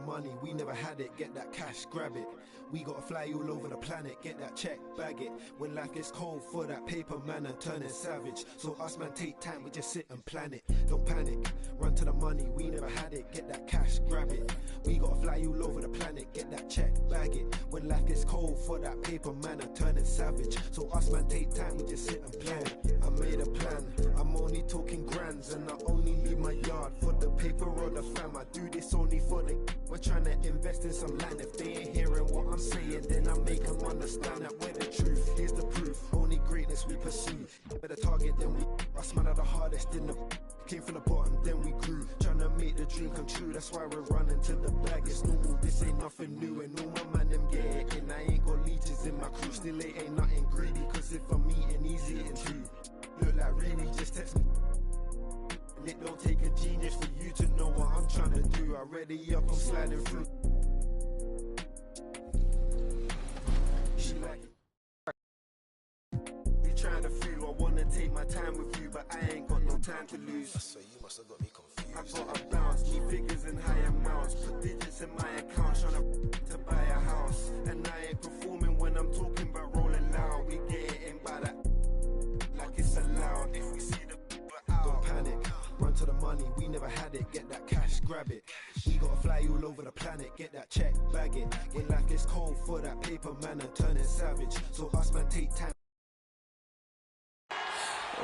money, we never had it. Get that cash, grab it. We gotta fly all over the planet, get that check, bag it. When life gets cold for that paper man and turning savage. So us man take time, we just sit and plan it. Don't panic, run to the money, we never had it. Get that cash, grab it. We gotta fly all over the planet, get that check, bag it. When life gets cold for that paper man and turning savage. So us man take time, we just sit and plan it. I made a plan, I'm only talking grands, and I only leave my yard for the paper or the fam. I do this only for the... We're trying to invest in some land. If they ain't hearing what I'm saying, then I make them understand that we're the truth. Here's the proof, only greatness we pursue. Better target than we... Us man are the hardest in the... Came from the bottom, then we grew. Trying to make the dream come true, that's why we're running to the bag. It's normal, this ain't nothing new. And all my man them get it in. I ain't got leeches in my crew. Still it ain't nothing greedy, cause if I'm eating, he's eating too. Look like Riri, just text me. And it don't take a genius for you to know what I'm trying to do. I ready up, I'm sliding through. She like, be trying to feel, I wanna take my time with you, but I ain't got no time to lose. So you must have got me confused. I gotta bounce, keep figures in high amounts, put digits in my account, trying to buy a house. And I ain't performing when I'm talking about rolling loud. We get it in by that, like it's allowed. If we see the don't panic, run to the money, we never had it. Get that cash, grab it. We gotta fly all over the planet, get that check, bag it. When life gets cold for that paper man and turning savage. So us man take time.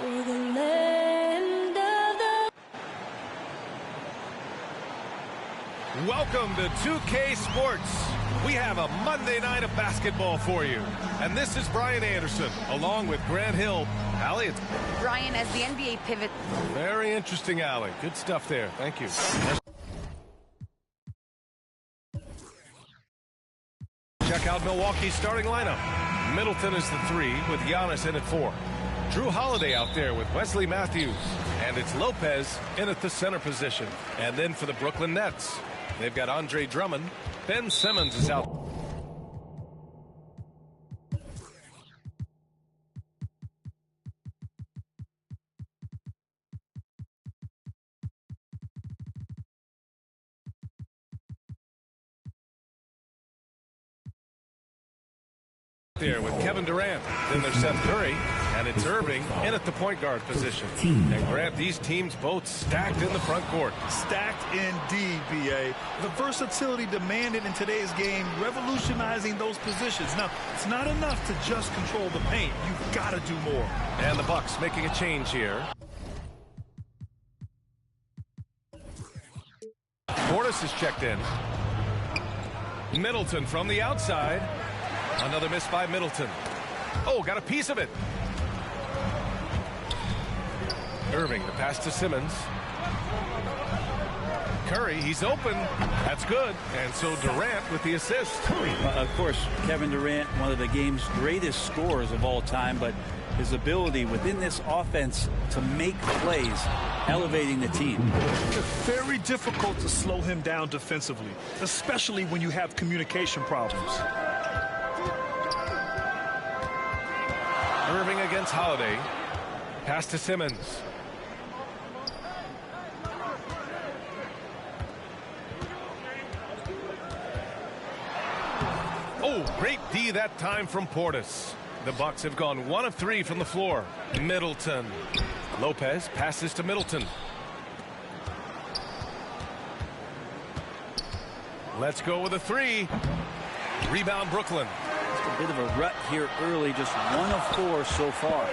Over the land of the... Welcome to 2K Sports. We have a Monday night of basketball for you. And this is Brian Anderson, along with Grant Hill. Allie, it's... Brian, as the NBA pivot. Very interesting, Allie. Good stuff there. Thank you. Check out Milwaukee's starting lineup. Middleton is the 3 with Giannis in at 4. Drew Holiday out there with Wesley Matthews. And it's Lopez in at the center position. And then for the Brooklyn Nets, they've got Andre Drummond. Ben Simmons is out. There with Kevin Durant. Then there's Seth Curry, and it's Irving in at the point guard position. And Grant, these teams both stacked in the front court. Stacked indeed, B.A. The versatility demanded in today's game, revolutionizing those positions. Now, it's not enough to just control the paint. You've got to do more. And the Bucks making a change here. Portis is checked in. Middleton from the outside. Another miss by Middleton. Oh, got a piece of it. Irving, the pass to Simmons. Curry, he's open. That's good. And so Durant with the assist. Of course, Kevin Durant, one of the game's greatest scorers of all time, but his ability within this offense to make plays, elevating the team. It's very difficult to slow him down defensively, especially when you have communication problems. Irving against Holiday. Pass to Simmons. Oh, great D that time from Portis. The Bucks have gone 1 of 3 from the floor. Middleton. Lopez passes to Middleton. Let's go with a 3. Rebound Brooklyn. A bit of a rut here early, just 1 of 4 so far.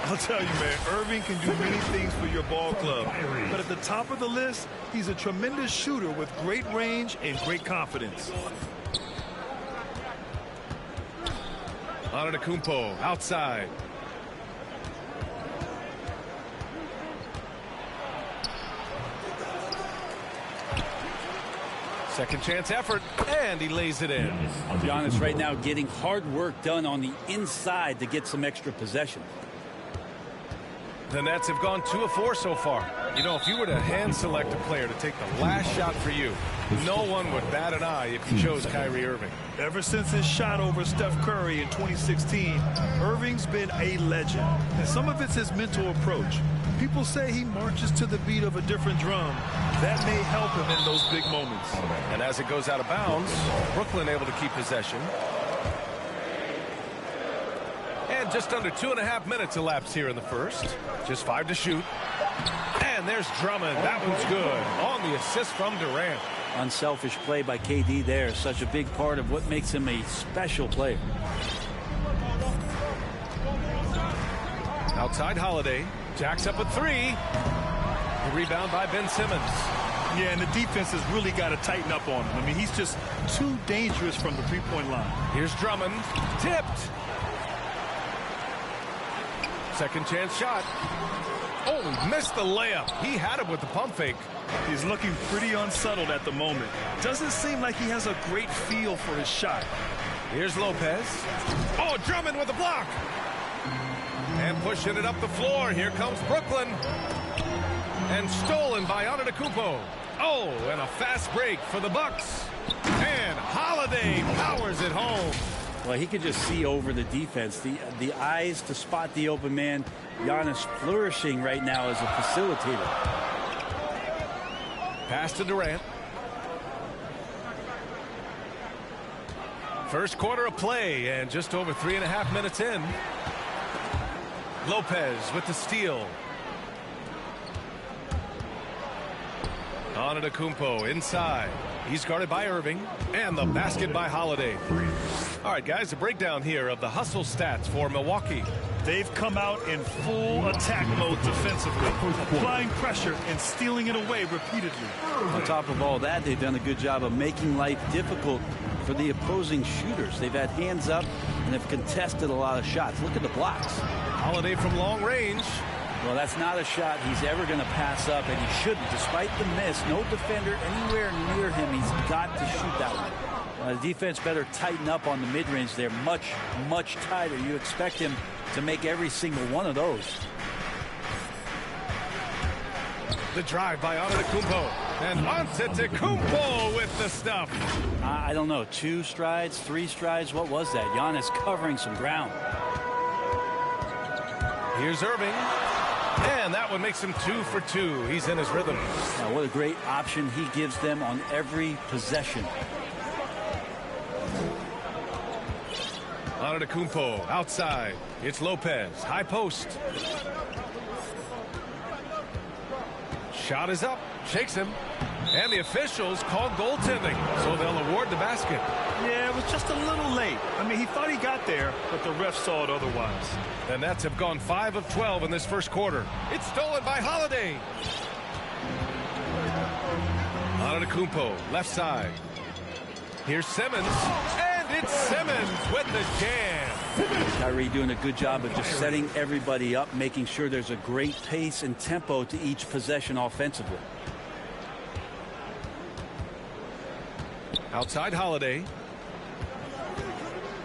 I'll tell you, man, Irving can do many things for your ball club. But at the top of the list, he's a tremendous shooter with great range and great confidence. Antetokounmpo outside. Second chance effort, and he lays it in. Giannis right now getting hard work done on the inside to get some extra possession. The Nets have gone 2 of 4 so far. You know, if you were to hand select a player to take the last shot for you, no one would bat an eye if you chose Kyrie Irving. Ever since his shot over Steph Curry in 2016, Irving's been a legend. And some of it's his mental approach. People say he marches to the beat of a different drum. That may help him in those big moments. And as it goes out of bounds, Brooklyn able to keep possession. And just under 2.5 minutes elapsed here in the first. Just 5 to shoot. And there's Drummond. That one's good. On the assist from Durant. Unselfish play by KD there. Such a big part of what makes him a special player. Outside Holiday. Jacks up a 3. The rebound by Ben Simmons. Yeah, and the defense has really got to tighten up on him. I mean, he's just too dangerous from the three-point line. Here's Drummond. Tipped. Second chance shot. Oh, he missed the layup. He had it with the pump fake. He's looking pretty unsettled at the moment. Doesn't seem like he has a great feel for his shot. Here's Lopez. Oh, Drummond with a block. And pushing it up the floor. Here comes Brooklyn. And stolen by Antetokounmpo. Oh, and a fast break for the Bucks. And Holiday powers it home. Well, he could just see over the defense. The eyes to spot the open man. Giannis flourishing right now as a facilitator. Pass to Durant. First quarter of play and just over 3.5 minutes in. Lopez with the steal. Antetokounmpo inside. He's guarded by Irving. And the basket by Holiday. All right, guys, a breakdown here of the hustle stats for Milwaukee. They've come out in full attack mode defensively, applying pressure and stealing it away repeatedly. On top of all that, they've done a good job of making life difficult for the opposing shooters. They've had hands up and have contested a lot of shots. Look at the blocks. Holiday from long range. Well, that's not a shot he's ever going to pass up, and he shouldn't. Despite the miss, no defender anywhere near him. He's got to shoot that one. The defense better tighten up on the mid-range. They're much, much tighter. You expect him to make every single one of those. The drive by Antetokounmpo. And Antetokounmpo with the stuff. I don't know. 2 strides, 3 strides. What was that? Giannis covering some ground. Here's Irving. And that one makes him 2 for 2. He's in his rhythm. Now, what a great option he gives them on every possession. Antetokounmpo outside. It's Lopez. High post. Shot is up. Shakes him. And the officials call goaltending. So they'll award the basket. Yeah, it was just a little late. I mean, he thought he got there, but the ref saw it otherwise. The Nets have gone 5 of 12 in this first quarter. It's stolen by Holiday. Antetokounmpo, left side. Here's Simmons. And it's Simmons with the jam. Kyrie doing a good job of just setting everybody up, making sure there's a great pace and tempo to each possession offensively. Outside Holiday.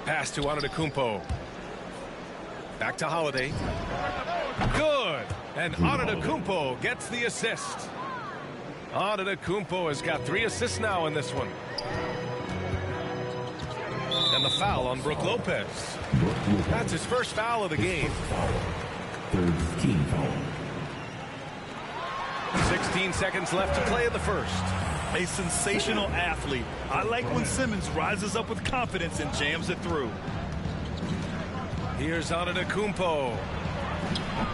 Pass to Antetokounmpo. Back to Holiday. Good. And Antetokounmpo gets the assist. Antetokounmpo has got 3 assists now in this one. And the foul on Brook Lopez. That's his first foul of the game. 16 seconds left to play in the first. A sensational athlete. I like when Simmons rises up with confidence and jams it through. Here's Antetokounmpo.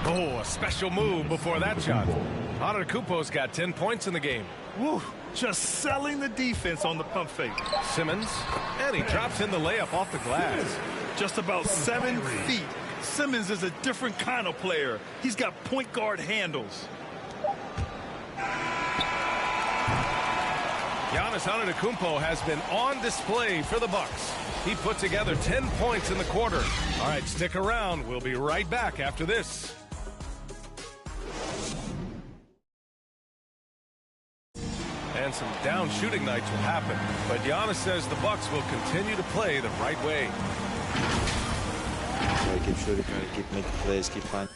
Oh, a special move before that shot. Antetokounmpo's got 10 points in the game. Woo, just selling the defense on the pump fake. Simmons, and he drops in the layup off the glass. Just about 7 feet. Simmons is a different kind of player. He's got point guard handles. Giannis Antetokounmpo has been on display for the Bucks. He put together 10 points in the quarter. All right, stick around. We'll be right back after this. And some down shooting nights will happen. But Giannis says the Bucks will continue to play the right way. Try to keep shooting, try to keep making plays, keep finding.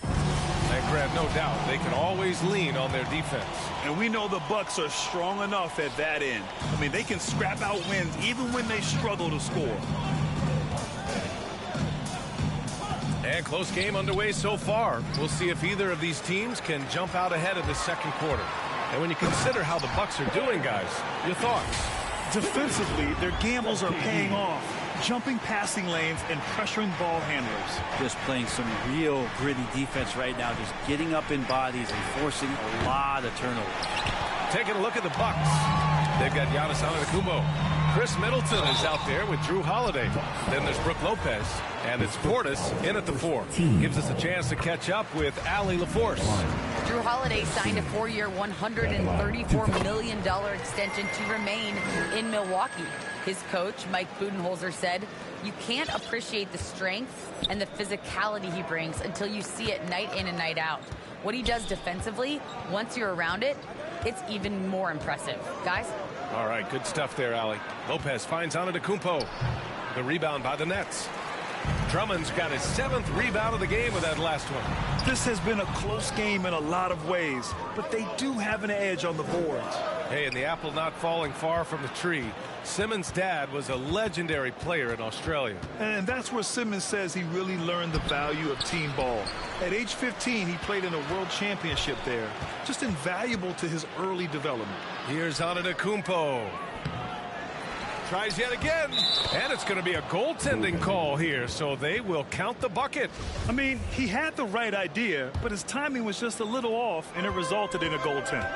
And Grant, no doubt, they can always lean on their defense. And we know the Bucks are strong enough at that end. I mean, they can scrap out wins even when they struggle to score. And close game underway so far. We'll see if either of these teams can jump out ahead of the second quarter. And when you consider how the Bucks are doing, guys, your thoughts? Defensively, their gambles are paying off. Jumping passing lanes and pressuring ball handlers. Just playing some real gritty defense right now. Just getting up in bodies and forcing a lot of turnovers. Taking a look at the Bucks. They've got Giannis Antetokounmpo. Chris Middleton is out there with Drew Holiday. Then there's Brook Lopez. And it's Portis in at the 4. Gives us a chance to catch up with Allie LaForce. Drew Holiday signed a 4-year, $134 million extension to remain in Milwaukee. His coach, Mike Budenholzer, said, "You can't appreciate the strength and the physicality he brings until you see it night in and night out. What he does defensively, once you're around it, it's even more impressive." Guys? All right, good stuff there, Allie. Lopez finds Antetokounmpo. The rebound by the Nets. Drummond's got his 7th rebound of the game with that last one. This has been a close game in a lot of ways, but they do have an edge on the boards. Hey, and the apple not falling far from the tree. Simmons' dad was a legendary player in Australia. And that's where Simmons says he really learned the value of team ball. At age 15, he played in a world championship there. Just invaluable to his early development. Here's Antetokounmpo. Tries yet again, and it's going to be a goaltending call here, so they will count the bucket. I mean, he had the right idea, but his timing was just a little off, and it resulted in a goaltend.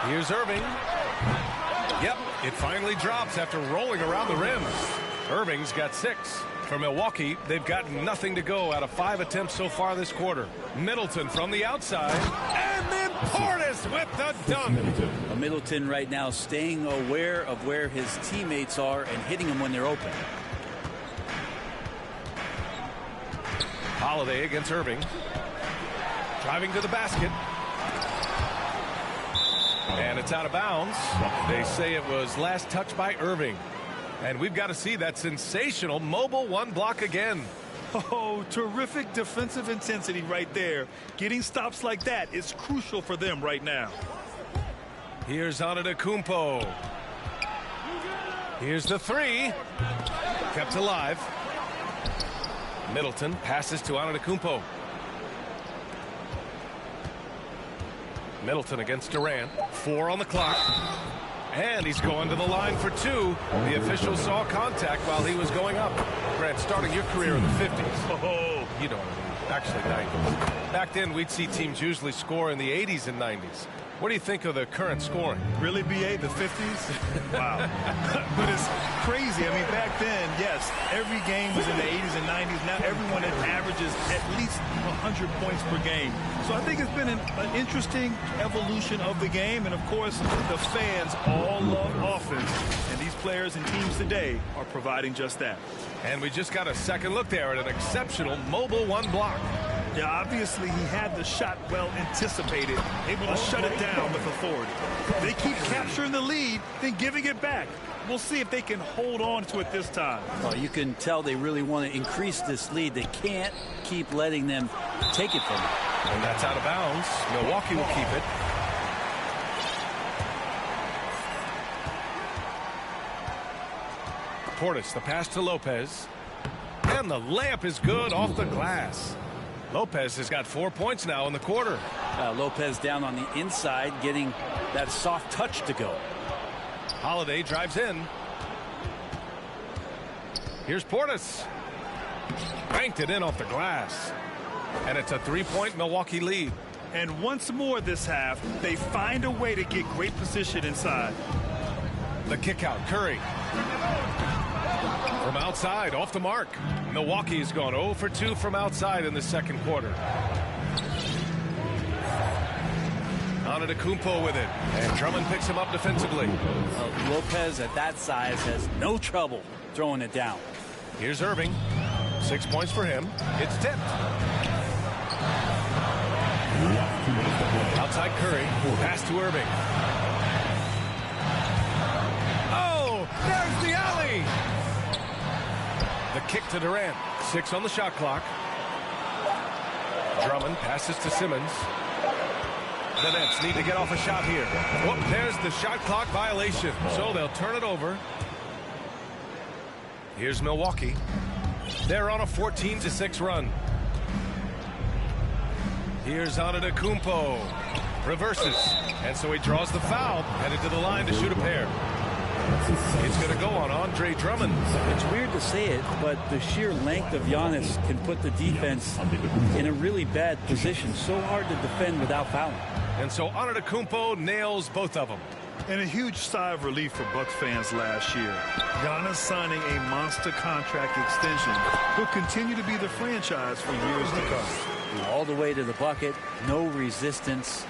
Here's Irving. Yep, it finally drops after rolling around the rim. Irving's got 6. For Milwaukee, they've got nothing to go out of 5 attempts so far this quarter. Middleton from the outside, and then Portis with the dunk. Middleton right now staying aware of where his teammates are and hitting them when they're open. Holiday against Irving. Driving to the basket. And it's out of bounds. They say it was last touched by Irving. And we've got to see that sensational mobile 1 block again. Oh, terrific defensive intensity right there. Getting stops like that is crucial for them right now. Here's Antetokounmpo. Here's the 3. Kept alive. Middleton passes to Antetokounmpo. Middleton against Durant. 4 on the clock. And he's going to the line for 2. The official saw contact while he was going up. Grant, starting your career in the 50s. Oh, You know, actually 90s. Back then, we'd see teams usually score in the 80s and 90s. What do you think of the current scoring? really, B.A., the 50s? Wow. But it's crazy. I mean, back then, yes, every game was in the 80s and 90s. Now everyone averages at least 100 points per game. So I think it's been an interesting evolution of the game. And, of course, the fans all love offense. And these players and teams today are providing just that. And we just got a second look there at an exceptional mobile 1 block. Yeah, obviously he had the shot well anticipated, able to shut it down with authority. They keep capturing the lead, then giving it back. We'll see if they can hold on to it this time. Well, you can tell they really want to increase this lead. They can't keep letting them take it from them. And that's out of bounds. Milwaukee will keep it. Portis, the pass to Lopez. And the layup is good off the glass. Lopez has got 4 points now in the quarter. Lopez down on the inside, getting that soft touch to go. Holiday drives in. Here's Portis. Banked it in off the glass. And it's a 3-point Milwaukee lead. And once more this half, they find a way to get great position inside. The kick out, Curry. From outside, off the mark. Milwaukee's gone 0 for 2 from outside in the second quarter. Antetokounmpo with it. And Drummond picks him up defensively. Lopez at that size has no trouble throwing it down. Here's Irving. 6 points for him. It's tipped. Outside Curry. Pass to Irving. Oh, there's the alley. The kick to Durant. 6 on the shot clock. Drummond passes to Simmons. The Nets need to get off a shot here. Whoop, there's the shot clock violation. So they'll turn it over. Here's Milwaukee. They're on a 14-6 run. Here's Antetokounmpo. Reverses. And so he draws the foul. Headed to the line to shoot a pair. It's going to go on Andre Drummond. It's weird to say it, but the sheer length of Giannis can put the defense in a really bad position. So hard to defend without fouling. And so Antetokounmpo nails both of them. And a huge sigh of relief for Bucks fans last year. Giannis signing a monster contract extension will continue to be the franchise for years to come. All the way to the bucket, no resistance.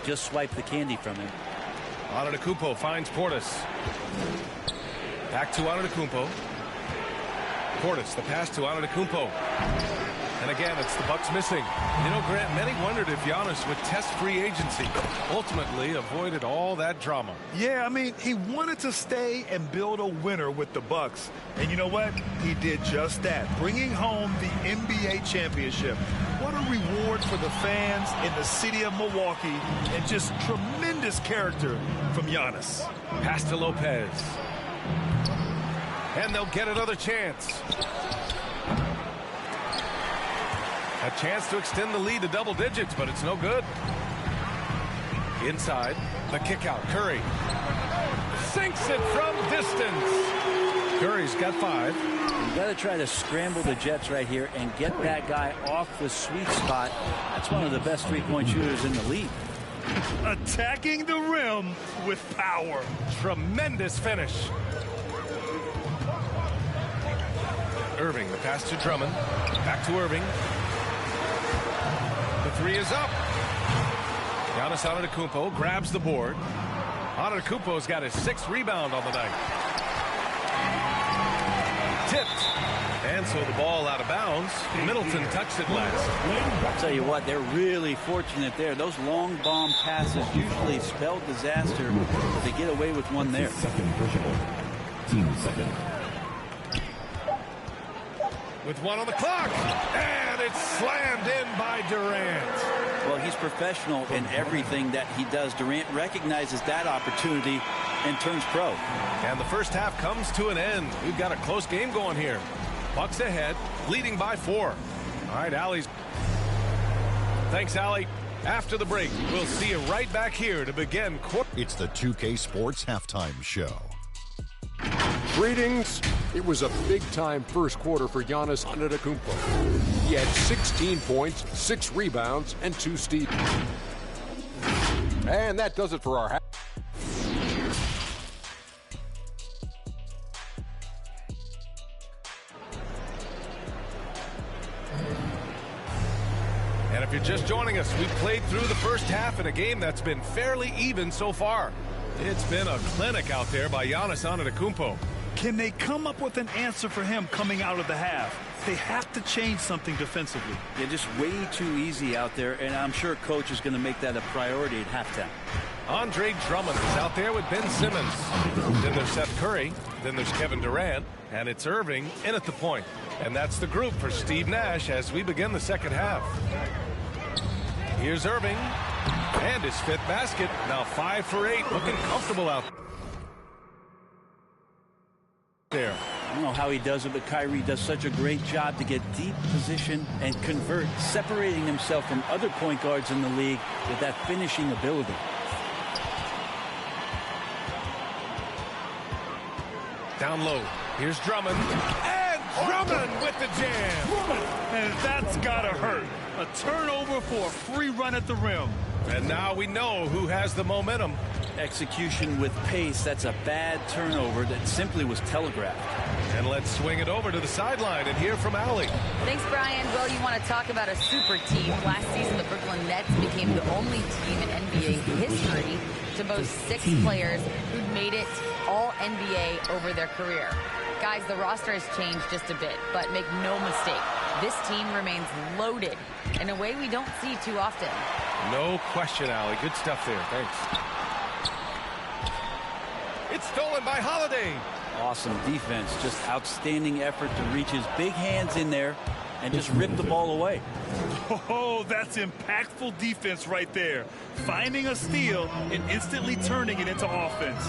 Just swipe the candy from him. Antetokounmpo finds Portis. Back to Antetokounmpo. Portis, the pass to Antetokounmpo. And again, it's the Bucks missing. You know, Grant, many wondered if Giannis would test free agency. Ultimately avoided all that drama. Yeah, I mean, he wanted to stay and build a winner with the Bucks. And you know what? He did just that, bringing home the NBA championship. What a reward for the fans in the city of Milwaukee, and just tremendous character from Giannis. Pass to Lopez. And they'll get another chance. A chance to extend the lead to double digits, but it's no good. Inside, the kick out. Curry sinks it from distance. Curry's got 5. You got to try to scramble the Jets right here and get that guy off the sweet spot. That's one of the best three-point shooters in the league. Attacking the rim with power. Tremendous finish. Irving, the pass to Drummond. Back to Irving. The 3 is up. Giannis Antetokounmpo grabs the board. Antetokounmpo's got his 6th rebound on the night. Tipped. And so the ball out of bounds. Middleton touched it last. I'll tell you what, they're really fortunate there. Those long bomb passes usually spell disaster, but they get away with one there. Team second. With 1 on the clock. And it's slammed in by Durant. Well, he's professional in everything that he does. Durant recognizes that opportunity and turns pro. And the first half comes to an end. We've got a close game going here. Bucks ahead, leading by 4. All right, Allie's. Thanks, Allie. After the break, we'll see you right back here to begin. It's the 2K Sports Halftime Show. Greetings. It was a big-time first quarter for Giannis Antetokounmpo. He had 16 points, 6 rebounds, and 2 steals. And that does it for our half. And if you're just joining us, we've played through the first half in a game that's been fairly even so far. It's been a clinic out there by Giannis Antetokounmpo. Can they come up with an answer for him coming out of the half? They have to change something defensively. They're just way too easy out there, and I'm sure coach is going to make that a priority at halftime. Andre Drummond is out there with Ben Simmons. Then there's Seth Curry. Then there's Kevin Durant. And it's Irving in at the point. And that's the group for Steve Nash as we begin the second half. Here's Irving. And his 5th basket. Now 5 for 8. Looking comfortable out there. I don't know how he does it, but Kyrie does such a great job to get deep position and convert, separating himself from other point guards in the league with that finishing ability. Down low. Here's Drummond. And Drummond with the jam. And that's gotta hurt. A turnover for a free run at the rim. And now we know who has the momentum. Execution with pace. That's a bad turnover that simply was telegraphed. And let's swing it over to the sideline and hear from Allie. Thanks, Brian. Well, you want to talk about a super team. Last season, the Brooklyn Nets became the only team in NBA history to boast 6 players who'd made it all NBA over their career. Guys, the roster has changed just a bit, but make no mistake, this team remains loaded in a way we don't see too often. No question, Allie. Good stuff there. Thanks. It's stolen by Holiday. Awesome defense. Just outstanding effort to reach his big hands in there and just rip the ball away. Oh, that's impactful defense right there. Finding a steal and instantly turning it into offense.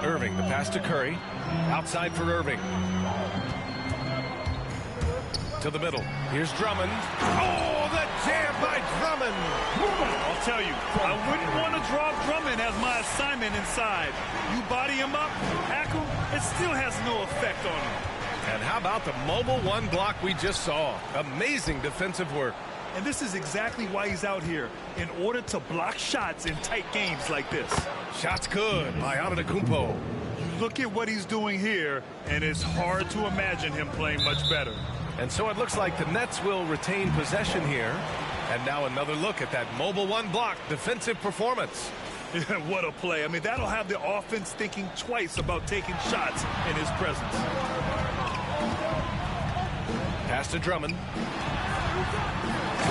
Irving, the pass to Curry. Outside for Irving. To the middle. Here's Drummond. Oh, the jam by Drummond. I'll tell you, I wouldn't want to drop Drummond as my assignment inside. You body him up, hack him, it still has no effect on him. And how about the mobile one block we just saw? Amazing defensive work. And this is exactly why he's out here, in order to block shots in tight games like this. Shots good by Antetokounmpo. You look at what he's doing here, and it's hard to imagine him playing much better. And so it looks like the Nets will retain possession here. And now another look at that mobile one block defensive performance. What a play. I mean, that'll have the offense thinking twice about taking shots in his presence. Pass to Drummond.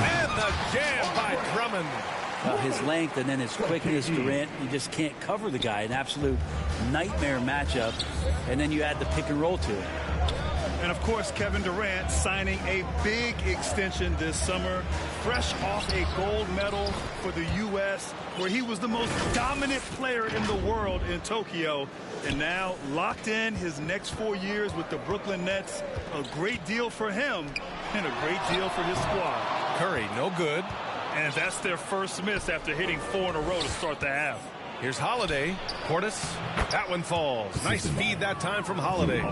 And the jam by Drummond. His length and then his quickness, Durant, you just can't cover the guy. An absolute nightmare matchup. And then you add the pick and roll to it. And, of course, Kevin Durant signing a big extension this summer, fresh off a gold medal for the U.S., where he was the most dominant player in the world in Tokyo. And now locked in his next 4 years with the Brooklyn Nets. A great deal for him and a great deal for his squad. Curry, no good. And that's their first miss after hitting 4 in a row to start the half. Here's Holiday. Portis. That one falls. Nice feed that time from Holiday.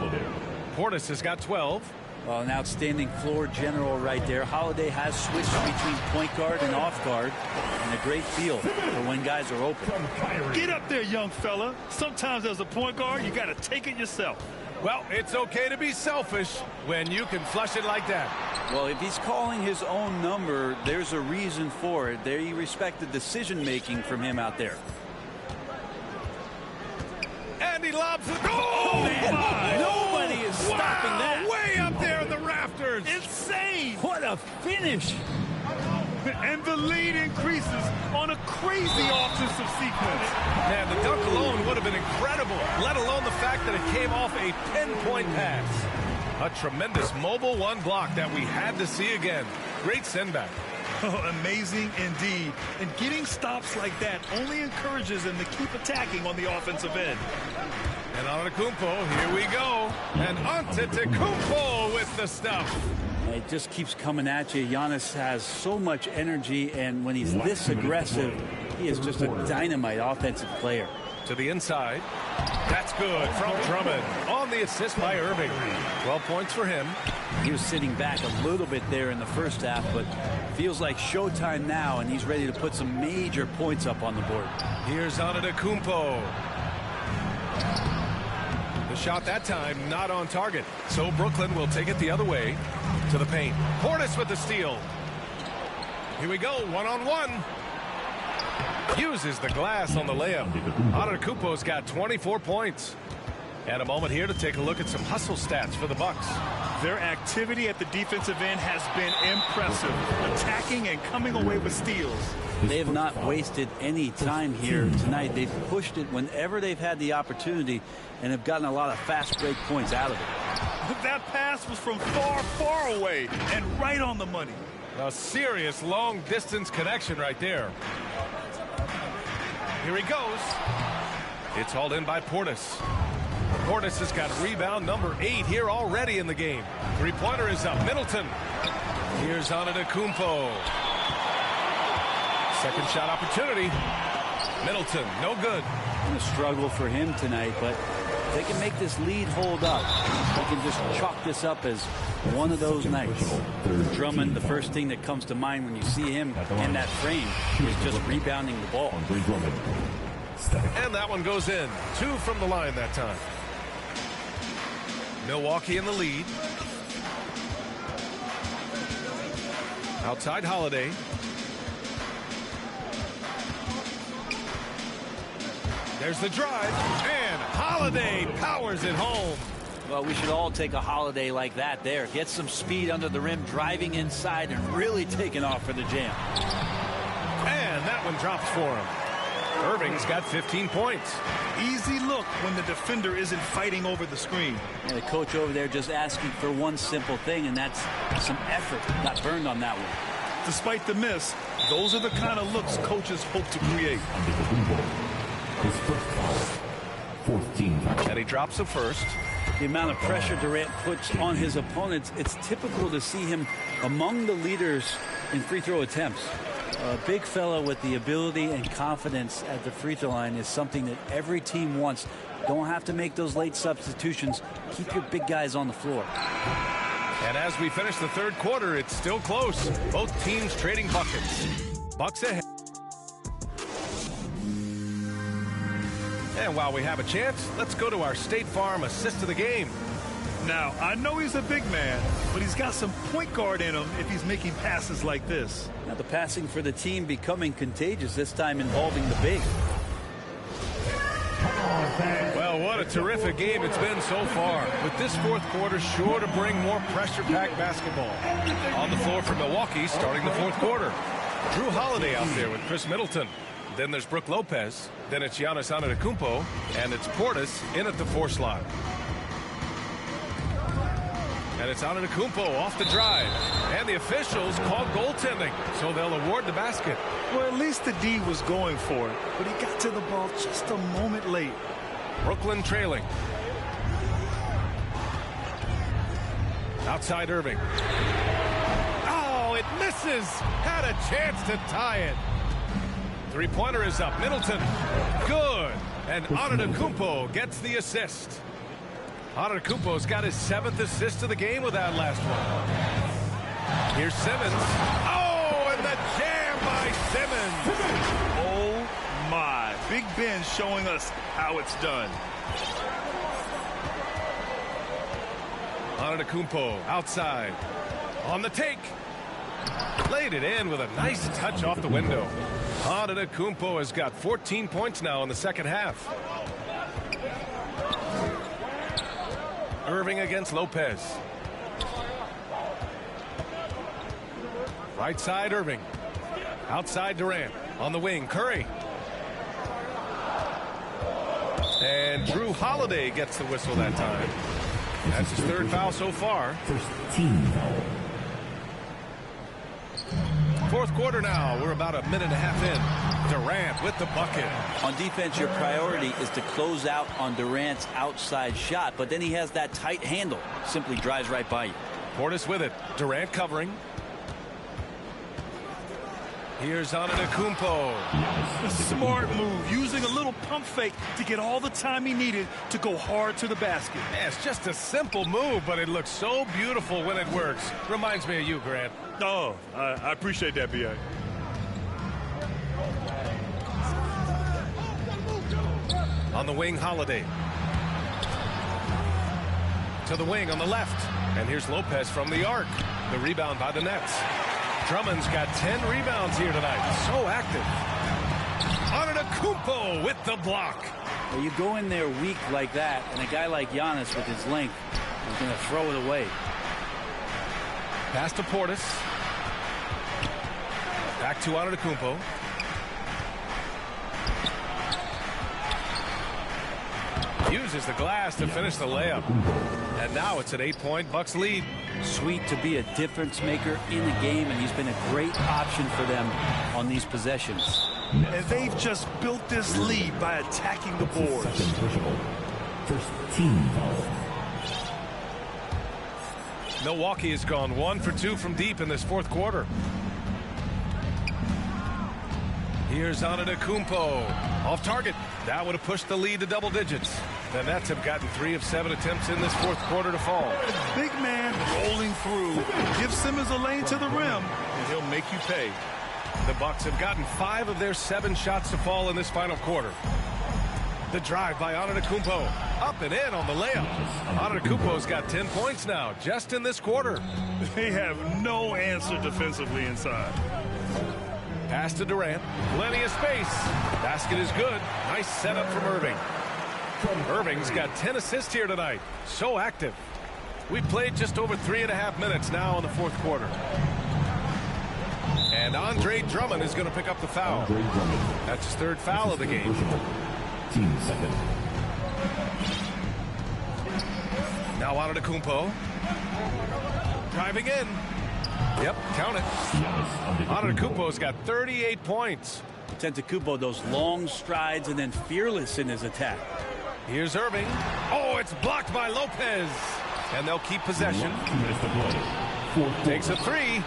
Portis has got 12. Well, an outstanding floor general right there. Holiday has switched between point guard and off guard, and a great feel for when guys are open. Get up there, young fella. Sometimes as a point guard, you got to take it yourself. Well, it's okay to be selfish when you can flush it like that. Well, if he's calling his own number, there's a reason for it. They respect the decision-making from him out there. And he lobs it. Oh, man. Nobody is stopping that. Way up there in the rafters. Insane. What a finish. And the lead increases on a crazy offensive sequence. Man, the dunk alone would have been incredible, let alone the fact that it came off a pinpoint pass. A tremendous mobile one block that we had to see again. Great send-back. Oh, amazing indeed. And getting stops like that only encourages them to keep attacking on the offensive end. And Antetokounmpo, here we go. And Antetokounmpo with the stuff. It just keeps coming at you. Giannis has so much energy, and when he's this aggressive, he is just a dynamite offensive player. To the inside. That's good from Drummond. On the assist by Irving. 12 points for him. He was sitting back a little bit there in the first half, but feels like showtime now, and he's ready to put some major points up on the board. Here's Antetokounmpo. The shot that time not on target. So Brooklyn will take it the other way to the paint. Portis with the steal. Here we go, one-on-one. Uses the glass on the layup. Antetokounmpo's got 24 points. And a moment here to take a look at some hustle stats for the Bucks. Their activity at the defensive end has been impressive, attacking and coming away with steals. They have not wasted any time here tonight. They've pushed it whenever they've had the opportunity and have gotten a lot of fast break points out of it. That pass was from far, far away and right on the money. A serious long-distance connection right there. Here he goes. It's hauled in by Portis. Portis has got rebound number 8 here already in the game. Three-pointer is up. Middleton. Here's Antetokounmpo. Second shot opportunity. Middleton, no good. A struggle for him tonight, but if they can make this lead hold up, they can just chalk this up as one of those nights. Drummond, the first thing that comes to mind when you see him in that frame is just rebounding the ball. And that one goes in. 2 from the line that time. Milwaukee in the lead. Outside Holiday. There's the drive, and Holiday powers it home. Well, we should all take a Holiday like that there. Get some speed under the rim, driving inside, and really taking off for the jam. And that one drops for him. Irving's got 15 points. Easy look when the defender isn't fighting over the screen. And the coach over there just asking for one simple thing, and that's some effort. Got burned on that one. Despite the miss, those are the kind of looks coaches hope to create. His first foul. 14. And he drops the first. The amount of pressure Durant puts on his opponents, it's typical to see him among the leaders in free throw attempts. A big fella with the ability and confidence at the free throw line is something that every team wants. Don't have to make those late substitutions. Keep your big guys on the floor. And as we finish the third quarter, it's still close. Both teams trading buckets. Bucks ahead. And while we have a chance, let's go to our State Farm assist of the game. Now, I know he's a big man, but he's got some point guard in him if he's making passes like this. Now the passing for the team becoming contagious, this time involving the big. Well, what a terrific game it's been so far. With this fourth quarter sure to bring more pressure-packed basketball. On the floor for Milwaukee starting the fourth quarter. Drew Holiday out there with Chris Middleton. Then there's Brook Lopez. Then it's Giannis Antetokounmpo. And it's Portis in at the 4 slot. And it's Antetokounmpo off the drive. And the officials called goaltending, so they'll award the basket. Well, at least the D was going for it, but he got to the ball just a moment late. Brooklyn trailing. Outside Irving. Oh, it misses. Had a chance to tie it. Three-pointer is up. Middleton. Good. And Antetokounmpo gets the assist. Antetokounmpo's got his 7th assist of the game with that last one. Here's Simmons. Oh, and the jam by Simmons. Oh, my. Big Ben showing us how it's done. Antetokounmpo outside. On the take. Laid it in with a nice touch off the window. Antetokounmpo has got 14 points now in the second half. Irving against Lopez. Right side Irving. Outside Durant. On the wing Curry. And Drew Holiday gets the whistle that time. That's his 3rd foul so far. First team foul. Fourth quarter now. We're about a minute and a half in. Durant with the bucket. On defense, your priority is to close out on Durant's outside shot, but then he has that tight handle. Simply drives right by you. Portis with it. Durant covering. Here's Antetokounmpo. A smart move, using a little pump fake to get all the time he needed to go hard to the basket. Yeah, it's just a simple move, but it looks so beautiful when it works. Reminds me of you, Grant. Oh, I appreciate that, B.I. On the wing, Holiday. To the wing on the left. And here's Lopez from the arc. The rebound by the Nets. Drummond's got 10 rebounds here tonight. So active. Antetokounmpo with the block. Well, you go in there weak like that, and a guy like Giannis with his length is going to throw it away. Pass to Portis. Back to Antetokounmpo. Uses the glass to finish the layup. And now it's an 8-point Bucks lead. Sweet to be a difference maker in the game, and he's been a great option for them on these possessions. And they've just built this lead by attacking the boards. Second personal. First team foul. Milwaukee has gone 1 for 2 from deep in this fourth quarter. Here's Antetokounmpo. Off target. That would have pushed the lead to double digits. The Nets have gotten 3 of 7 attempts in this fourth quarter to fall. Big man rolling through. Give Simmons a lane to the rim, and he'll make you pay. The Bucks have gotten 5 of their 7 shots to fall in this final quarter. The drive by Antetokounmpo. Up and in on the layup. Antetokounmpo's got 10 points now, just in this quarter. They have no answer defensively inside. Pass to Durant. Plenty of space. Basket is good. Nice setup from Irving. Irving's got 10 assists here tonight. So active. We've played just over 3.5 minutes now in the fourth quarter. And Andre Drummond is going to pick up the foul. That's his third foul of the game. Team second. Now Antetokounmpo. Driving in. Yep, count it. Antetokounmpo's got 38 points. Antetokounmpo, those long strides and then fearless in his attack. Here's Irving. Oh, it's blocked by Lopez. And they'll keep possession. Takes a three.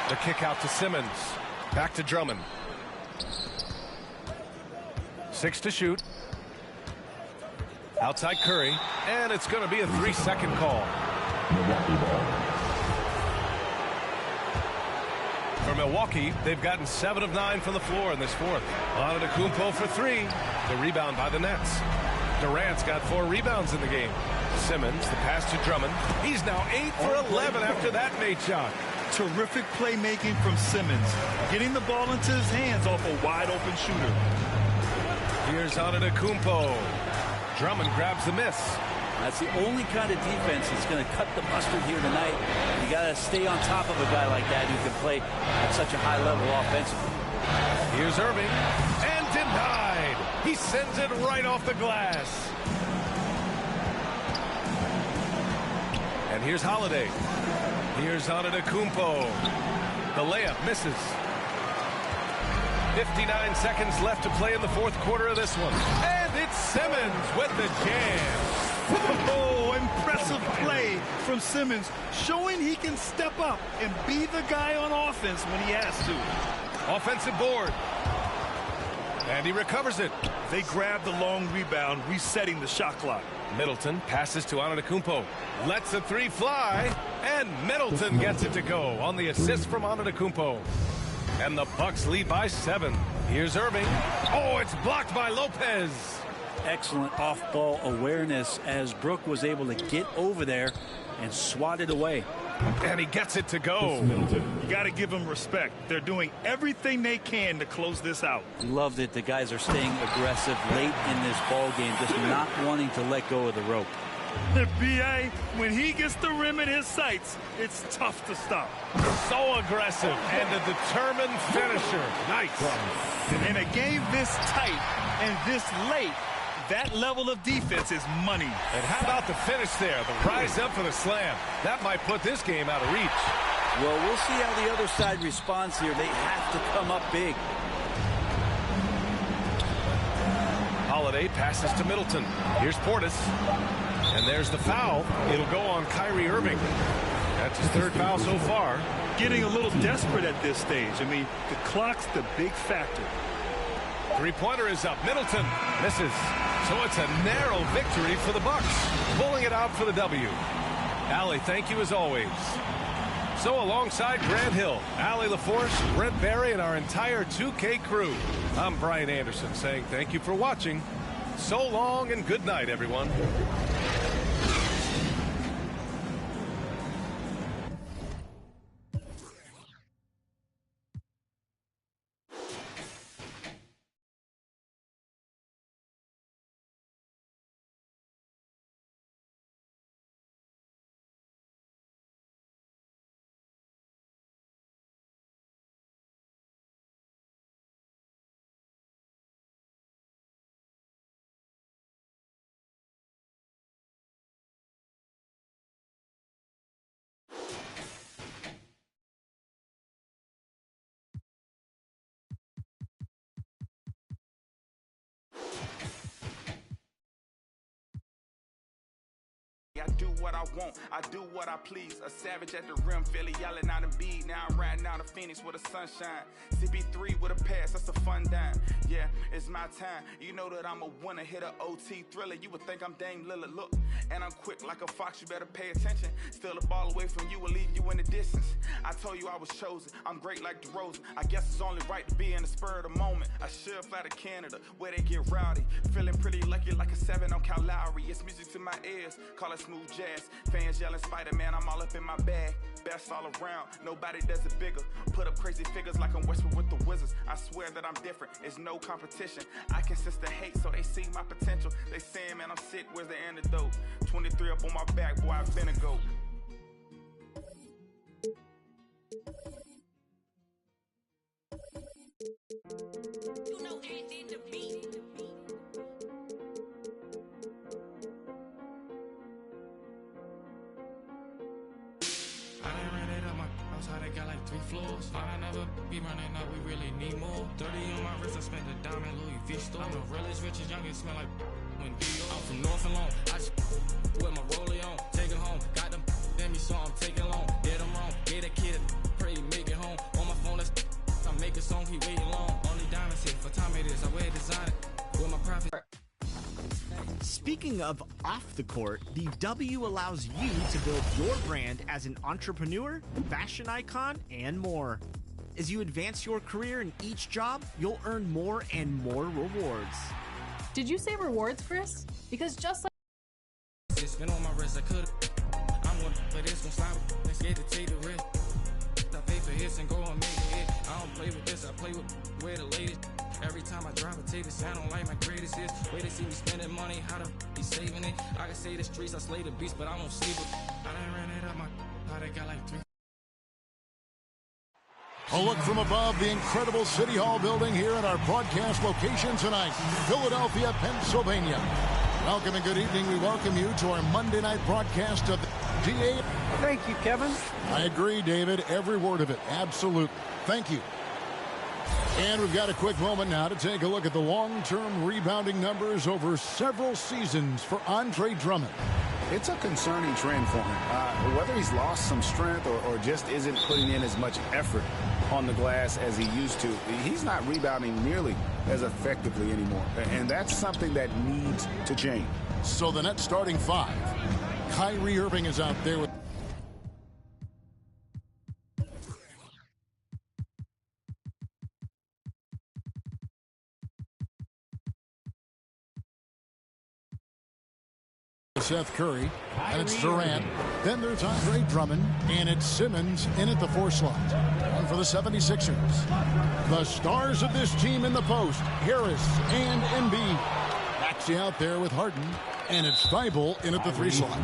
The kick out to Simmons. Back to Drummond. 6 to shoot. Outside Curry. And it's going to be a 3-second call. For Milwaukee, they've gotten 7 of 9 from the floor in this fourth. Antetokounmpo for 3. The rebound by the Nets. Durant's got 4 rebounds in the game. Simmons, the pass to Drummond. He's now 8 for 11 after that made shot. Terrific playmaking from Simmons, getting the ball into his hands off a wide-open shooter. Here's Antetokounmpo. Drummond grabs the miss. That's the only kind of defense that's going to cut the mustard here tonight. You got to stay on top of a guy like that who can play at such a high level offensively. Here's Irving, and denied. He sends it right off the glass. And here's Holiday. Here's Antetokounmpo. The layup misses. 59 seconds left to play in the fourth quarter of this one. And it's Simmons with the jam. Oh, impressive play from Simmons, showing he can step up and be the guy on offense when he has to. Offensive board. And he recovers it. They grab the long rebound, resetting the shot clock. Middleton passes to Antetokounmpo. Lets a 3 fly. And Middleton gets it to go on the assist from Antetokounmpo. And the Bucks lead by 7. Here's Irving. Oh, it's blocked by Lopez. Excellent off-ball awareness as Brook was able to get over there and swat it away. And he gets it to go. You got to give them respect. They're doing everything they can to close this out. Love that the guys are staying aggressive late in this ball game, just not wanting to let go of the rope. The BA, when he gets the rim in his sights, it's tough to stop. So aggressive and a determined finisher. Nice. In a game this tight and this late, that level of defense is money. And how about the finish there? The rise up for the slam. That might put this game out of reach. Well, we'll see how the other side responds here. They have to come up big. Holiday passes to Middleton. Here's Portis. And there's the foul. It'll go on Kyrie Irving. That's his third foul so far. Getting a little desperate at this stage. I mean, the clock's the big factor. Three-pointer is up. Middleton misses. So it's a narrow victory for the Bucks. Pulling it out for the W. Allie, thank you as always. So alongside Grant Hill, Allie LaForce, Brent Barry, and our entire 2K crew, I'm Brian Anderson saying thank you for watching. So long and good night, everyone. I do what I want, I do what I please. A savage at the rim, Philly yelling out a beat. Now I'm riding down to Phoenix with a sunshine. CP3 with a pass, that's a fun dime. Yeah, it's my time. You know that I'm a winner, hit a OT thriller. You would think I'm Dame Lillard. Look, and I'm quick like a fox, you better pay attention. Steal the ball away from you and leave you in the distance. I told you I was chosen, I'm great like DeRozan. I guess it's only right to be in the spur of the moment. I should fly to Canada, where they get rowdy. Feeling pretty lucky like a 7 on Cal Lowry. It's music to my ears, call it smooth jazz. Fans yelling Spider-Man, I'm all up in my bag. Best all around, nobody does it bigger. Put up crazy figures like I'm Westbrook with the Wizards. I swear that I'm different, it's no competition. I can sense the hate, so they see my potential. They saying, man, I'm sick, where's the antidote? 23 up on my back, boy, I've been a GOAT. house, how they got like 3 floors. But I never be running out, we really need more. 30 on my wrist, I spent a diamond Louis V store. I'm the realest, richest, youngest, smell like when Dior. I'm from North and Long, I just with my rollie on. Take it home, got them in me, so I'm taking long. Did them wrong, get a kid, pray he make it home. On my phone, that's I make a song, he waiting long. Only diamonds hit for time it is, I wear design with my profit. Speaking of off the court, the W allows you to build your brand as an entrepreneur, fashion icon, and more. As you advance your career in each job, you'll earn more and more rewards. Did you say rewards, Chris? Because just like it's been on my wrist, I could've. I'm one, but it's gon' slide. Let's get to take the risk. I pay for hits and go and make it hit. I don't play with this, I play with where the latest. Every time I drive a take this, I don't like my greatest hits. Way they see me spending money, how to be saving it. I can say the streets, I slay the beast, but I won't sleep it. I done ran it up my, how they got like 3. A look from above the incredible City Hall building here at our broadcast location tonight, Philadelphia, Pennsylvania. Welcome and good evening. We welcome you to our Monday night broadcast of the DA. Thank you, Kevin. I agree, David. Every word of it. Absolutely. Thank you. And we've got a quick moment now to take a look at the long-term rebounding numbers over several seasons for Andre Drummond. It's a concerning trend for him. Whether he's lost some strength or just isn't putting in as much effort on the glass as he used to, he's not rebounding nearly as effectively anymore. And that's something that needs to change. So the net starting 5. Kyrie Irving is out there with Seth Curry, and it's Durant. Then there's Andre Drummond, and it's Simmons in at the 4 slot. And for the 76ers, the stars of this team in the post, Harris and Embiid. Maxey out there with Harden, and it's Thibault in at the 3 slot.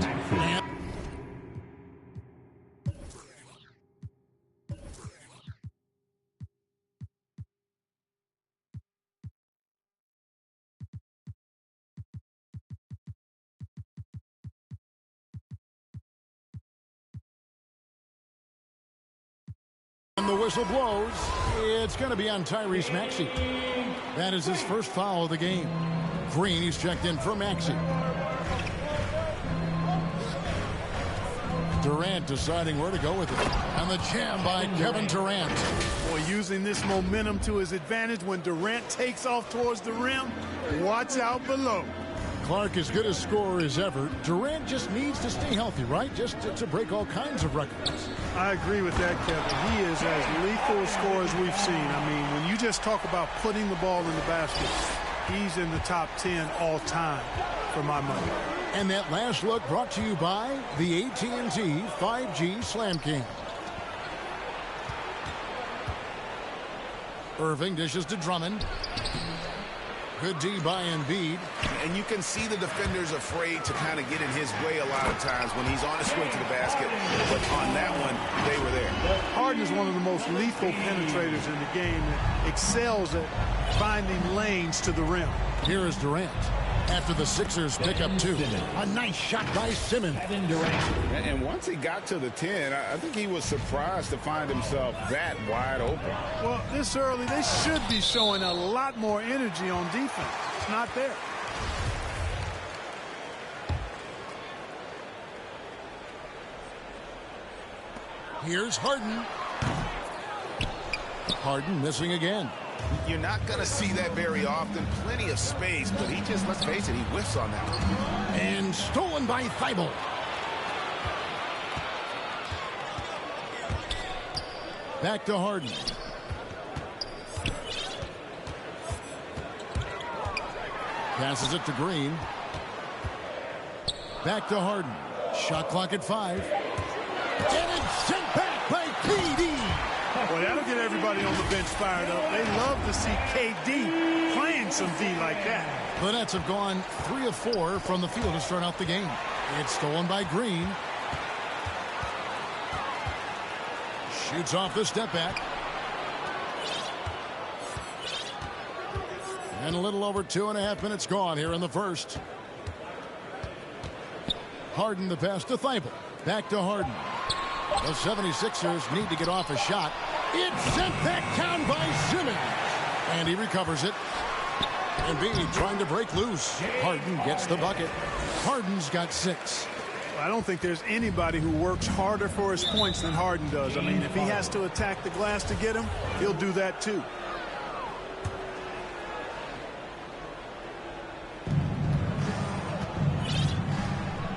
And the whistle blows. It's going to be on Tyrese Maxey. That is his first foul of the game. Green, he's checked in for Maxey. Durant deciding where to go with it. And the jam by Kevin Durant. Boy, using this momentum to his advantage when Durant takes off towards the rim. Watch out below. Clark as good a scorer as ever. Durant just needs to stay healthy, right? Just to break all kinds of records. I agree with that, Kevin. He is as lethal a scorer as we've seen. I mean, when you just talk about putting the ball in the basket, he's in the top 10 all time for my money. And that last look brought to you by the AT&T 5G Slam Cam. Irving dishes to Drummond. Good D by Embiid. And you can see the defenders afraid to kind of get in his way a lot of times when he's on his way to the basket. But on that one, they were there. Harden is one of the most lethal penetrators in the game that excels at finding lanes to the rim. Here is Durant. After the Sixers pick up 2. A nice shot by Simmons. And once he got to the 10, I think he was surprised to find himself that wide open. Well, this early, they should be showing a lot more energy on defense. It's not there. Here's Harden. Harden missing again. You're not going to see that very often. Plenty of space, but he just, let's face it, he whiffs on that one. And stolen by Thibault. Back to Harden. Passes it to Green. Back to Harden. Shot clock at 5. And it's sent back by KD. Well, that'll get everybody on the bench fired up. They love to see KD playing some D like that. The Nets have gone 3 of 4 from the field to start out the game. It's stolen by Green. Shoots off the step back. And a little over 2.5 minutes gone here in the first. Harden the pass to Thibault. Back to Harden. The 76ers need to get off a shot. It's sent back down by Simmons. And he recovers it. Embiid trying to break loose. Harden gets the bucket. Harden's got 6. I don't think there's anybody who works harder for his points than Harden does. I mean, if he has to attack the glass to get him, he'll do that too.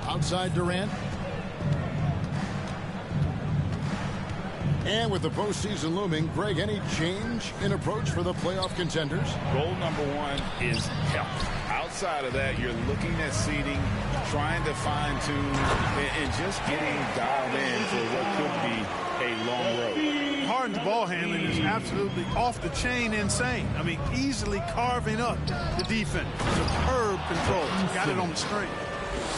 Outside Durant. And with the postseason looming, Greg, any change in approach for the playoff contenders? Goal number 1 is health. Outside of that, you're looking at seeding, trying to fine-tune, and just getting dialed in for what could be a long road. Harden's ball handling is absolutely off the chain insane. I mean, easily carving up the defense. Superb control. Got it on the string.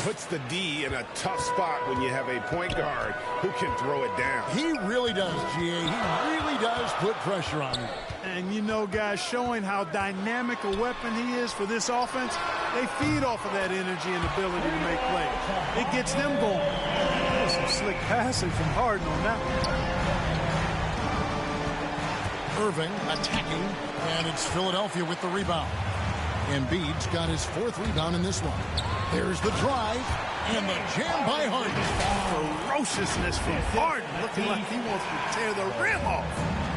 Puts the D in a tough spot when you have a point guard who can throw it down. He really does, GA. He really does put pressure on him. And, you know, guys, showing how dynamic a weapon he is for this offense, they feed off of that energy and ability to make plays. It gets them going. There's some slick passing from Harden on that one. Irving attacking, and it's Philadelphia with the rebound. Embiid's got his 4th rebound in this one. There's the drive, and the jam by Harden. Ferociousness from Harden, looking like he wants to tear the rim off.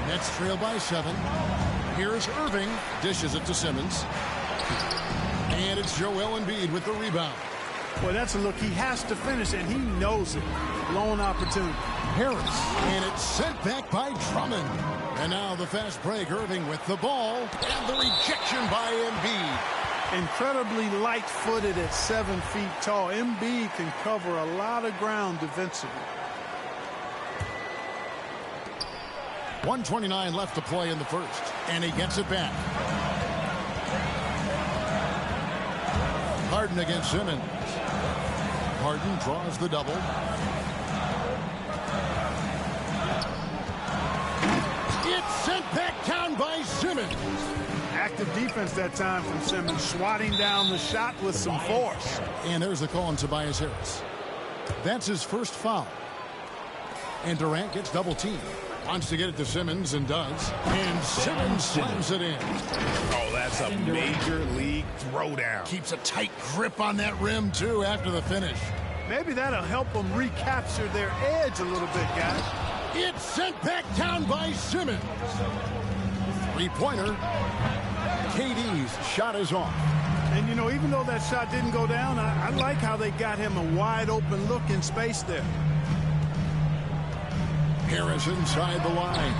Nets trail by 7. Here's Irving, dishes it to Simmons. And it's Joel Embiid with the rebound. Boy, that's a look he has to finish, and he knows it. Lone opportunity. Harris, and it's sent back by Drummond. And now the fast break, Irving with the ball, and the rejection by Embiid. Incredibly light-footed at 7 feet tall. Embiid can cover a lot of ground defensively. 1:29 left to play in the first, and he gets it back. Harden against Simmons. Harden draws the double. It's sent back down by Simmons. Active defense that time from Simmons, swatting down the shot with some force. And there's the call on Tobias Harris. That's his first foul. And Durant gets double teamed. Wants to get it to Simmons and does. And Simmons slams it in. Oh, that's a major league throwdown. Keeps a tight grip on that rim, too, after the finish. Maybe that'll help them recapture their edge a little bit, guys. It's sent back down by Simmons. Three-pointer. KD's shot is off. And, you know, even though that shot didn't go down, I like how they got him a wide-open look in space there. Harris inside the line.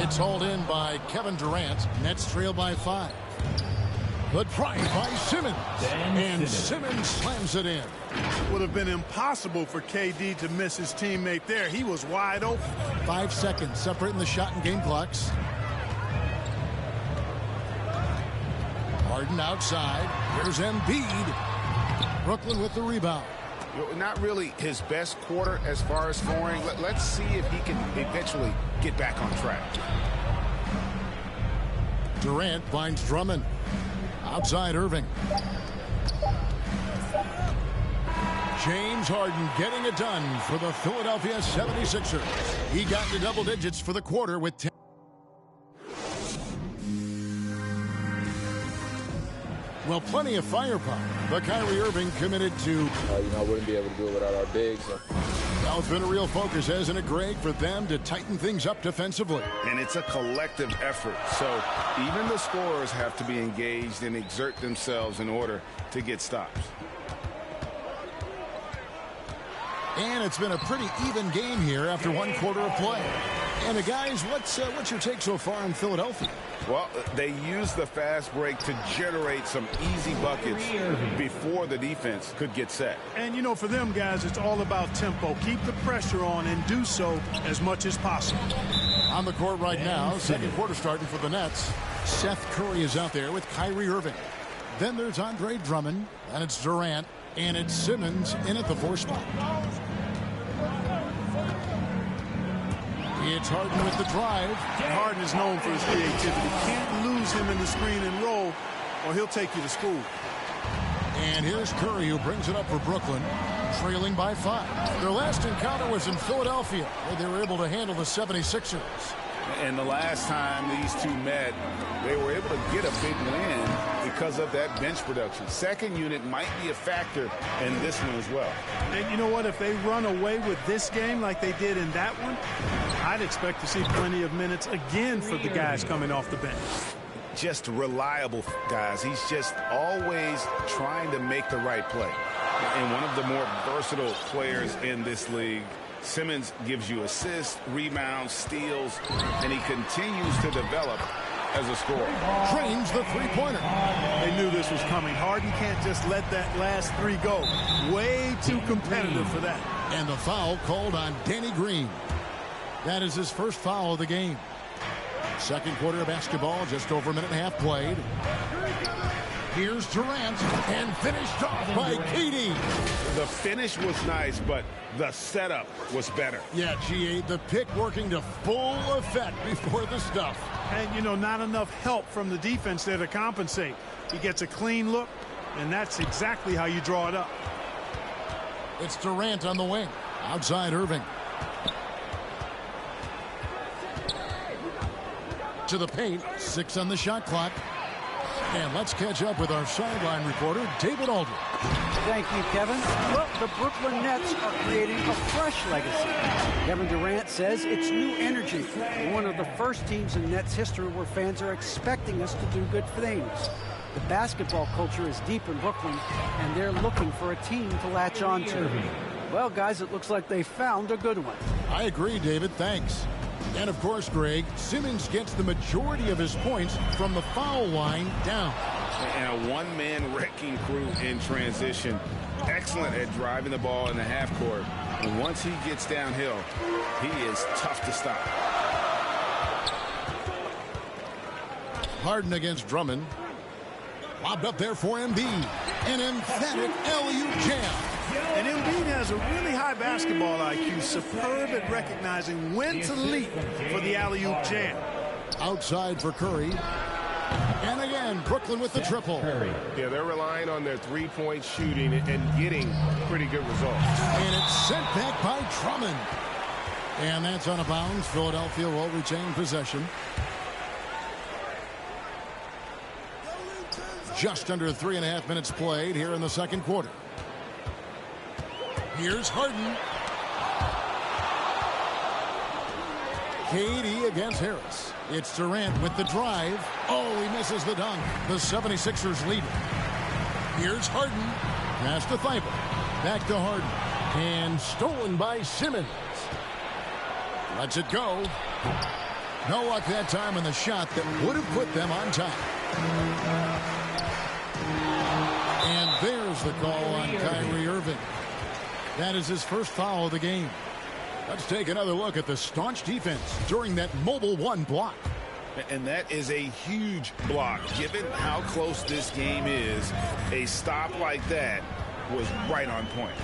It's hauled in by Kevin Durant. Nets trail by 5. The drive by Simmons. And Simmons slams it in. Would have been impossible for KD to miss his teammate there. He was wide open. 5 seconds separating the shot and game clocks. Harden outside. Here's Embiid. Brooklyn with the rebound. Not really his best quarter as far as scoring. Let's see if he can eventually get back on track. Durant finds Drummond. Outside Irving. James Harden getting it done for the Philadelphia 76ers. He got into double digits for the quarter with 10. Well, plenty of firepower, but Kyrie Irving committed to... I wouldn't be able to do it without our bigs. Now it's been a real focus, hasn't it, Greg, for them to tighten things up defensively. And it's a collective effort, so even the scorers have to be engaged and exert themselves in order to get stops. And it's been a pretty even game here after one quarter of play. And the guys, what's your take so far on Philadelphia? Well, they use the fast break to generate some easy buckets before the defense could get set. And, you know, for them guys, it's all about tempo. Keep the pressure on and do so as much as possible. On the court right now, second quarter starting for the Nets. Seth Curry is out there with Kyrie Irving. Then there's Andre Drummond, and it's Durant, and it's Simmons in at the 4 spot. It's Harden with the drive. Harden is known for his creativity. Can't lose him in the screen and roll, or he'll take you to school. And here's Curry, who brings it up for Brooklyn, trailing by 5. Their last encounter was in Philadelphia, where they were able to handle the 76ers. And the last time these two met, they were able to get a big win because of that bench production. Second unit might be a factor in this one as well. And you know what? If they run away with this game like they did in that one, I'd expect to see plenty of minutes again for the guys coming off the bench. Just reliable guys. He's just always trying to make the right play. And one of the more versatile players in this league. Simmons gives you assists, rebounds, steals, and he continues to develop as a scorer. Drains the three-pointer. They knew this was coming. Harden can't just let that last three go. Way too competitive for that. And the foul called on Danny Green. That is his first foul of the game. Second quarter of basketball, just over a minute and a half played. Here's Durant, and finished off by KD. The finish was nice, but the setup was better. Yeah, GA, the pick working to full effect before the stuff. And, you know, not enough help from the defense there to compensate. He gets a clean look, and that's exactly how you draw it up. It's Durant on the wing. Outside Irving. To the paint. 6 on the shot clock. And let's catch up with our sideline reporter, David Aldridge. Thank you, Kevin. Well, the Brooklyn Nets are creating a fresh legacy. Kevin Durant says it's new energy. One of the first teams in Nets history where fans are expecting us to do good things. The basketball culture is deep in Brooklyn, and they're looking for a team to latch on to. Well, guys, it looks like they found a good one. I agree, David. Thanks. And, of course, Greg, Simmons gets the majority of his points from the foul line down. And a one-man wrecking crew in transition. Excellent at driving the ball in the half court. And once he gets downhill, he is tough to stop. Harden against Drummond. Lobbed up there for Embiid. An emphatic alley-oop jam. And Embiid has a really high basketball IQ, superb at recognizing when to leap for the alley-oop jam. Outside for Curry. And again, Brooklyn with the triple. Yeah, they're relying on their three-point shooting and getting pretty good results. And it's sent back by Drummond. And that's out of bounds. Philadelphia will retain possession. Just under 3.5 minutes played here in the second quarter. Here's Harden. KD against Harris. It's Durant with the drive. Oh, he misses the dunk. The 76ers lead. Here's Harden. Pass to Thibault. Back to Harden. And stolen by Simmons. Lets it go. No luck that time on the shot that would have put them on top. And there's the call on Kyrie Irving. That is his first foul of the game. Let's take another look at the staunch defense during that mobile one block. And that is a huge block. Given how close this game is, a stop like that was right on point.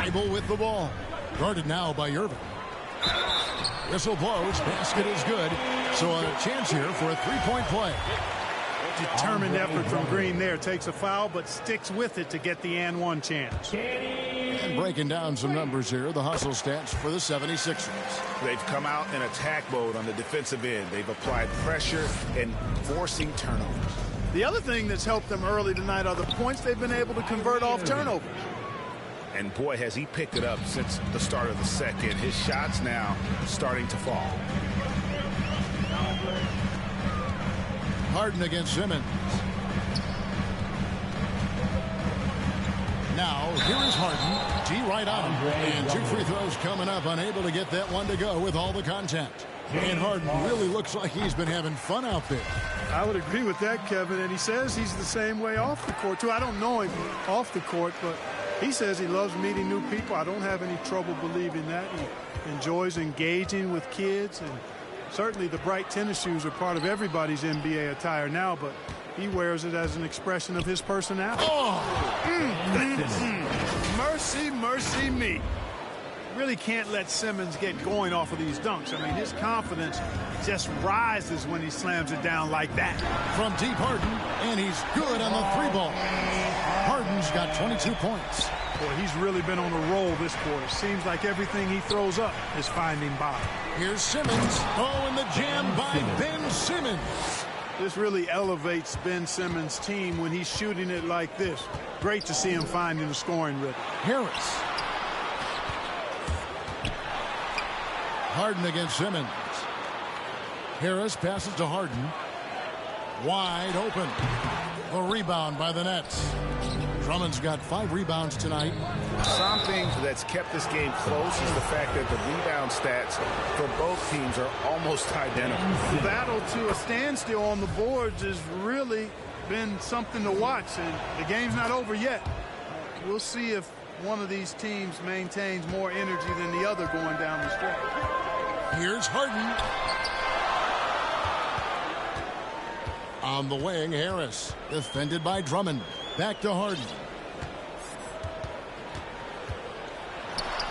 Thibault with the ball. Guarded now by Irving. Whistle blows. Basket is good. So a chance here for a three-point play. Determined effort from Green there. Takes a foul, but sticks with it to get the and one chance. And breaking down some numbers here, the hustle stats for the 76ers. They've come out in attack mode on the defensive end. They've applied pressure and forcing turnovers. The other thing that's helped them early tonight are the points they've been able to convert off turnovers. And boy, has he picked it up since the start of the second. His shots now starting to fall. Harden against Simmons. Now, here is Harden. G right on him. And 2 free throws coming up. Unable to get that one to go with all the contact. And Harden really looks like he's been having fun out there. I would agree with that, Kevin. And he says he's the same way off the court, too. I don't know him off the court, but he says he loves meeting new people. I don't have any trouble believing that. He enjoys engaging with kids. And certainly the bright tennis shoes are part of everybody's NBA attire now, but he wears it as an expression of his personality. Oh! Mercy, mercy me. really can't let Simmons get going off of these dunks. I mean, his confidence just rises when he slams it down like that. From deep, Harden, and he's good on the three ball. Harden's got 22 points. Boy, he's really been on a roll this quarter. Seems like everything he throws up is finding bottom. Here's Simmons. Oh, and the jam by Ben Simmons. This really elevates Ben Simmons' team when he's shooting it like this. Great to see him finding the scoring rhythm. Harris. Harden against Simmons. Harris passes to Harden. Wide open. A rebound by the Nets. Drummond's got 5 rebounds tonight. Something that's kept this game close is the fact that the rebound stats for both teams are almost identical. The battle to a standstill on the boards has really been something to watch, and the game's not over yet. We'll see if one of these teams maintains more energy than the other going down the stretch. Here's Harden. On the wing, Harris. Defended by Drummond. Back to Harden.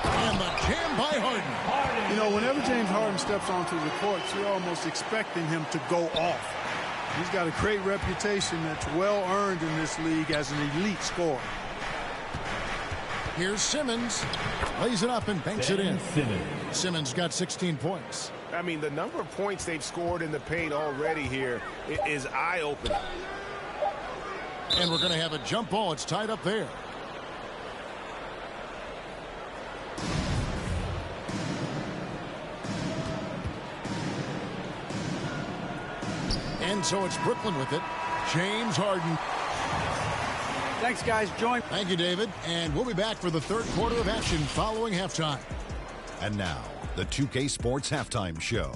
And the jam by Harden. You know, whenever James Harden steps onto the court, you're almost expecting him to go off. He's got a great reputation that's well earned in this league as an elite scorer. Here's Simmons. Lays it up and banks it in. Simmons got 16 points. I mean, the number of points they've scored in the paint already here is eye-opening. And we're going to have a jump ball. It's tied up there. And so it's Brooklyn with it. James Harden. Thanks, guys. Join. Thank you, David. And we'll be back for the third quarter of action following halftime. And now, the 2K Sports Halftime Show.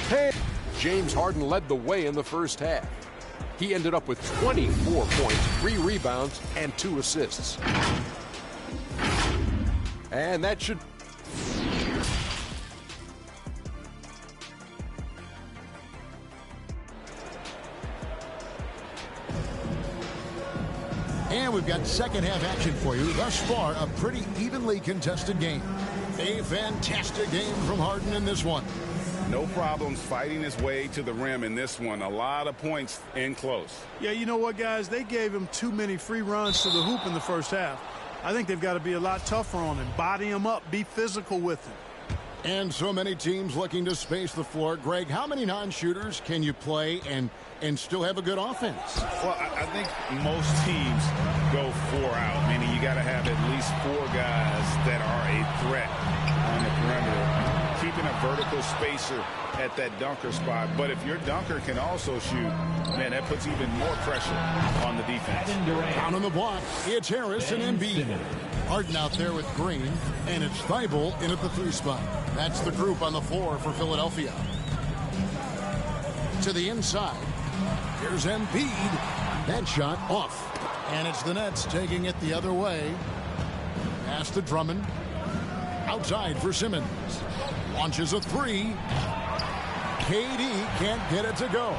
Hey, James Harden led the way in the first half. He ended up with 24 points, 3 rebounds, and 2 assists. And that should... And we've got second half action for you. Thus far, a pretty evenly contested game. A fantastic game from Harden in this one. No problems fighting his way to the rim in this one. A lot of points in close. Yeah, you know what, guys? They gave him too many free runs to the hoop in the first half. I think they've got to be a lot tougher on him. Body him up. Be physical with him. And so many teams looking to space the floor. Greg, how many non-shooters can you play and still have a good offense? Well, I think most teams go 4 out, meaning you got to have at least 4 guys that are a threat on the perimeter. Keeping a vertical spacer at that dunker spot. But if your dunker can also shoot, man, that puts even more pressure on the defense. Down on the block, it's Harris and Embiid. Harden out there with Green, and it's Thibault in at the 3 spot. That's the group on the floor for Philadelphia. To the inside. Here's Embiid. That shot off. And it's the Nets taking it the other way. Pass to Drummond. Outside for Simmons. Launches a 3. KD can't get it to go.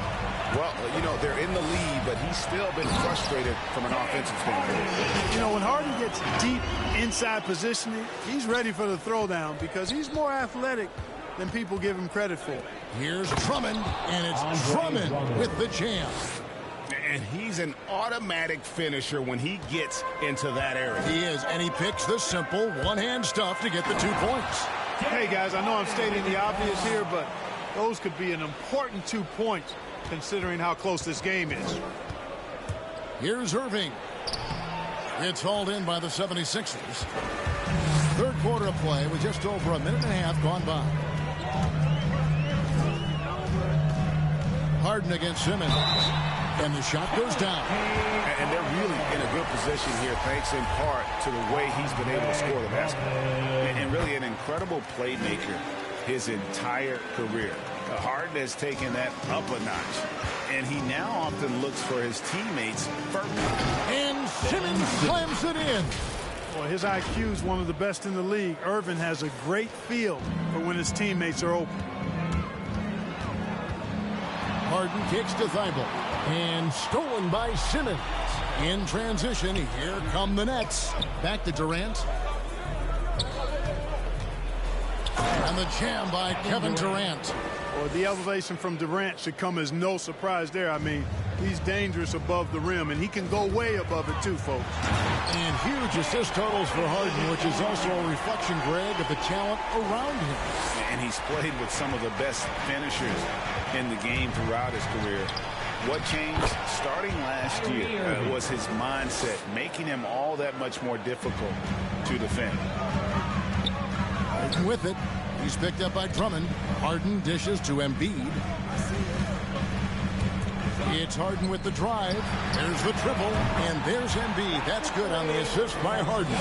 Well, you know, they're in the lead, but he's still been frustrated from an offensive standpoint. You know, when Harden gets deep inside positioning, he's ready for the throwdown because he's more athletic than people give him credit for. Here's Drummond, and it's Drummond with the jam. And he's an automatic finisher when he gets into that area. He is, and he picks the simple one-hand stuff to get the 2 points. Hey, guys, I know I'm stating the obvious here, but those could be an important 2 points considering how close this game is. Here's Irving. It's hauled in by the 76ers. Third quarter of play with just over a minute and a half gone by. Harden against Simmons. And the shot goes down. And they're really in a good position here, thanks in part to the way he's been able to score the basketball. And really an incredible playmaker his entire career. Harden has taken that up a notch, and he now often looks for his teammates first. And Simmons slams it in. Well, his IQ is one of the best in the league. Irvin has a great feel for when his teammates are open. Harden kicks to Thibault. And stolen by Simmons. In transition, here come the Nets. Back to Durant. And the jam by Kevin Durant. Well, the elevation from Durant should come as no surprise there. I mean, he's dangerous above the rim, and he can go way above it too, folks. And huge assist totals for Harden, which is also a reflection, Greg, of the talent around him. And he's played with some of the best finishers in the game throughout his career. What changed starting last year was his mindset, making him all that much more difficult to defend. Harden with it. He's picked up by Drummond. Harden dishes to Embiid. It's Harden with the drive. There's the triple, and there's Embiid. That's good on the assist by Harden.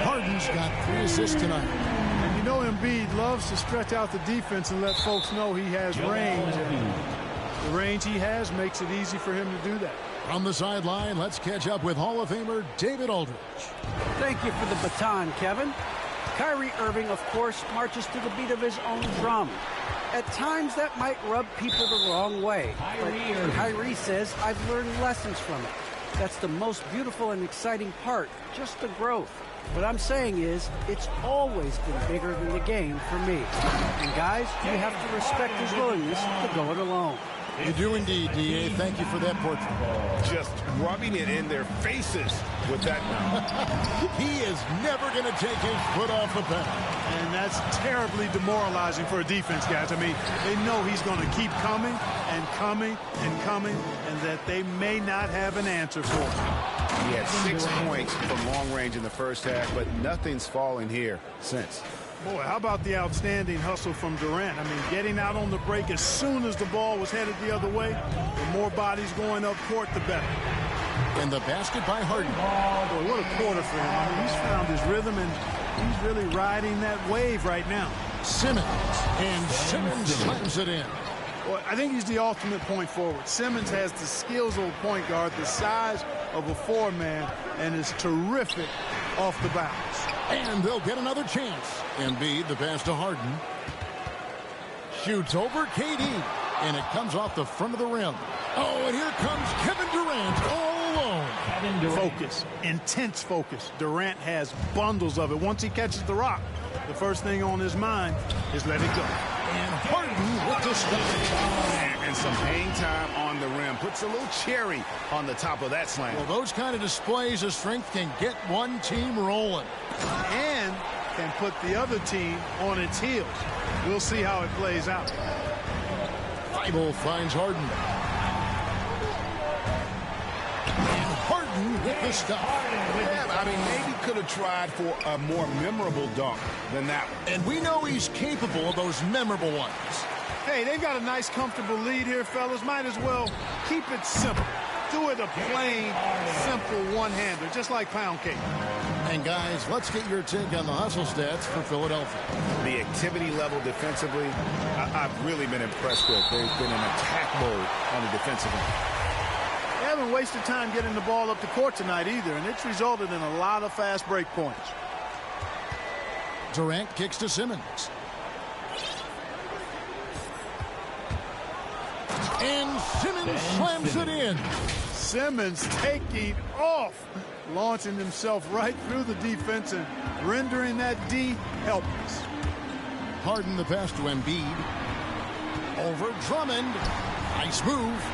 Harden's got 3 assists tonight. And you know Embiid loves to stretch out the defense and let folks know he has range. And the range he has makes it easy for him to do that. From the sideline, let's catch up with Hall of Famer David Aldridge. Thank you for the baton, Kevin. Kyrie Irving, of course, marches to the beat of his own drum. At times, that might rub people the wrong way. But Kyrie says, I've learned lessons from it. That's the most beautiful and exciting part, just the growth. What I'm saying is, it's always been bigger than the game for me. And guys, you have to respect his willingness to go it alone. You do indeed, D.A. Thank you for that portrait. Just rubbing it in their faces with that mouth. He is never going to take his foot off the pedal. And that's terribly demoralizing for a defense, guys. I mean, they know he's going to keep coming and coming and coming, and that they may not have an answer for him. He had 6 points from long range in the first half, but nothing's fallen here since. Boy, how about the outstanding hustle from Durant? I mean, getting out on the break as soon as the ball was headed the other way. The more bodies going up court, the better. And the basket by Harden. Boy, what a quarter for him. I mean, he's found his rhythm, and he's really riding that wave right now. Simmons. And Simmons slams it in. Well, I think he's the ultimate point forward. Simmons has the skills of a point guard, the size of a 4-man, and is terrific off the bounce. And they'll get another chance. Embiid, the pass to Harden. Shoots over KD. And it comes off the front of the rim. Oh, and here comes Kevin Durant all alone. Focus. Intense focus. Durant has bundles of it. Once he catches the rock, the first thing on his mind is let it go. And Harden with the stop. And some hang time on the rim. Puts a little cherry on the top of that slam. Well, those kind of displays of strength can get one team rolling. And can put the other team on its heels. We'll see how it plays out. Bible finds Harden. And Harden with the stop. Yeah, I mean, maybe could have tried for a more memorable dunk than that one. And we know he's capable of those memorable ones. Hey, they've got a nice, comfortable lead here, fellas. Might as well keep it simple. Do it a plain, simple one-hander, just like pound cake. And, guys, let's get your take on the hustle stats for Philadelphia. The activity level defensively, I've really been impressed with. They've been in attack mode on the defensive end. They haven't wasted time getting the ball up the court tonight either, and it's resulted in a lot of fast break points. Durant kicks to Simmons. And Simmons slams it in. Simmons taking off, launching himself right through the defense and rendering that D helpless. Harden the pass to Embiid. Over Drummond. Nice move.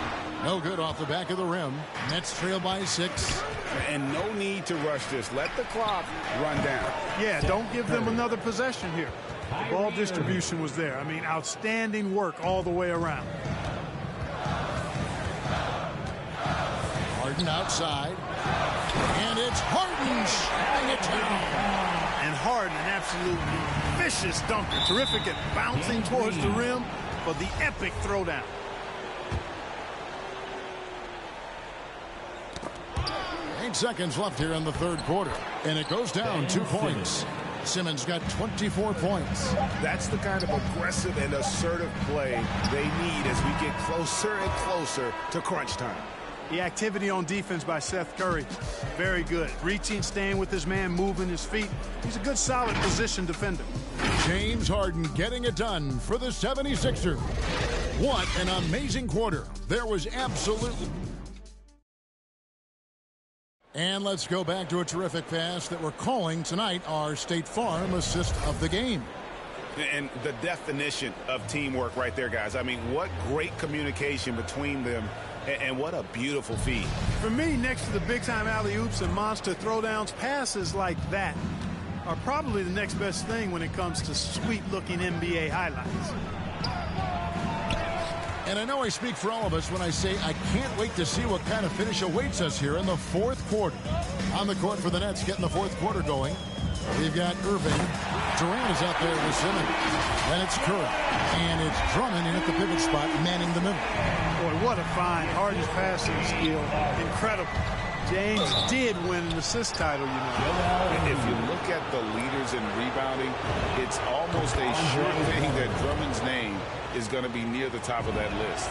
No good off the back of the rim. Nets trail by 6. And no need to rush this. Let the clock run down. Yeah, don't give them another possession here. The ball distribution was there. I mean, outstanding work all the way around. Harden outside. And it's Harden shutting it down. And Harden, an absolutely vicious dunker. Terrific at bouncing towards the rim for the epic throwdown. Seconds left here in the third quarter, and it goes down 2 points. Simmons got 24 points. That's the kind of aggressive and assertive play they need as we get closer and closer to crunch time. The activity on defense by Seth Curry, very good. Reaching, staying with his man, moving his feet. He's a good, solid position defender. James Harden getting it done for the 76ers. What an amazing quarter. There was absolutely... And let's go back to a terrific pass that we're calling tonight our State Farm assist of the game. And the definition of teamwork right there, guys. I mean, what great communication between them, and what a beautiful feed. For me, next to the big-time alley-oops and monster throwdowns, passes like that are probably the next best thing when it comes to sweet-looking NBA highlights. And I know I speak for all of us when I say I can't wait to see what kind of finish awaits us here in the fourth quarter. On the court for the Nets, getting the fourth quarter going. We've got Irving. Durant is out there with Simmons. Then it's Curry. And it's Drummond in at the pivot spot, manning the middle. Boy, what a find. Harden's passing skill. Incredible. James did win an assist title, you know. If you look at the leaders in rebounding, it's almost a sure thing that Drummond's name is going to be near the top of that list.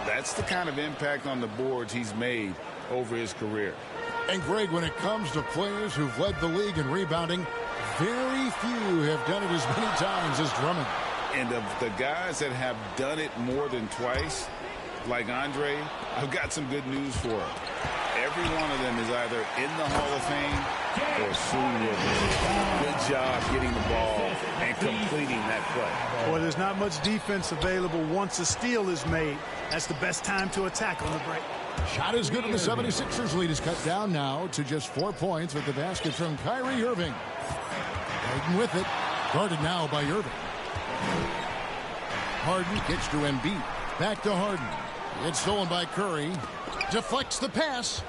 That's the kind of impact on the boards he's made over his career. And Greg, when it comes to players who've led the league in rebounding, very few have done it as many times as Drummond. And of the guys that have done it more than twice, like Andre, I've got some good news for him. Every one of them is either in the Hall of Fame or soon will be. Good job getting the ball and completing that play. Boy, there's not much defense available once a steal is made. That's the best time to attack on the break. Shot is good, and the 76ers lead is cut down now to just 4 points with the basket from Kyrie Irving. Harden with it. Guarded now by Irving. Harden kicks to Embiid. Back to Harden. It's stolen by Curry. Deflects the pass.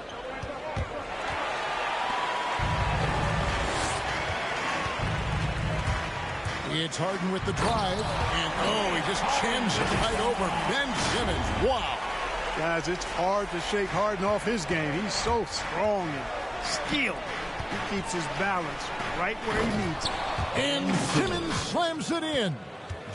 It's Harden with the drive. And, he just chins it right over Ben Simmons. Wow. Guys, it's hard to shake Harden off his game. He's so strong and skilled. He keeps his balance right where he needs it. And Simmons slams it in.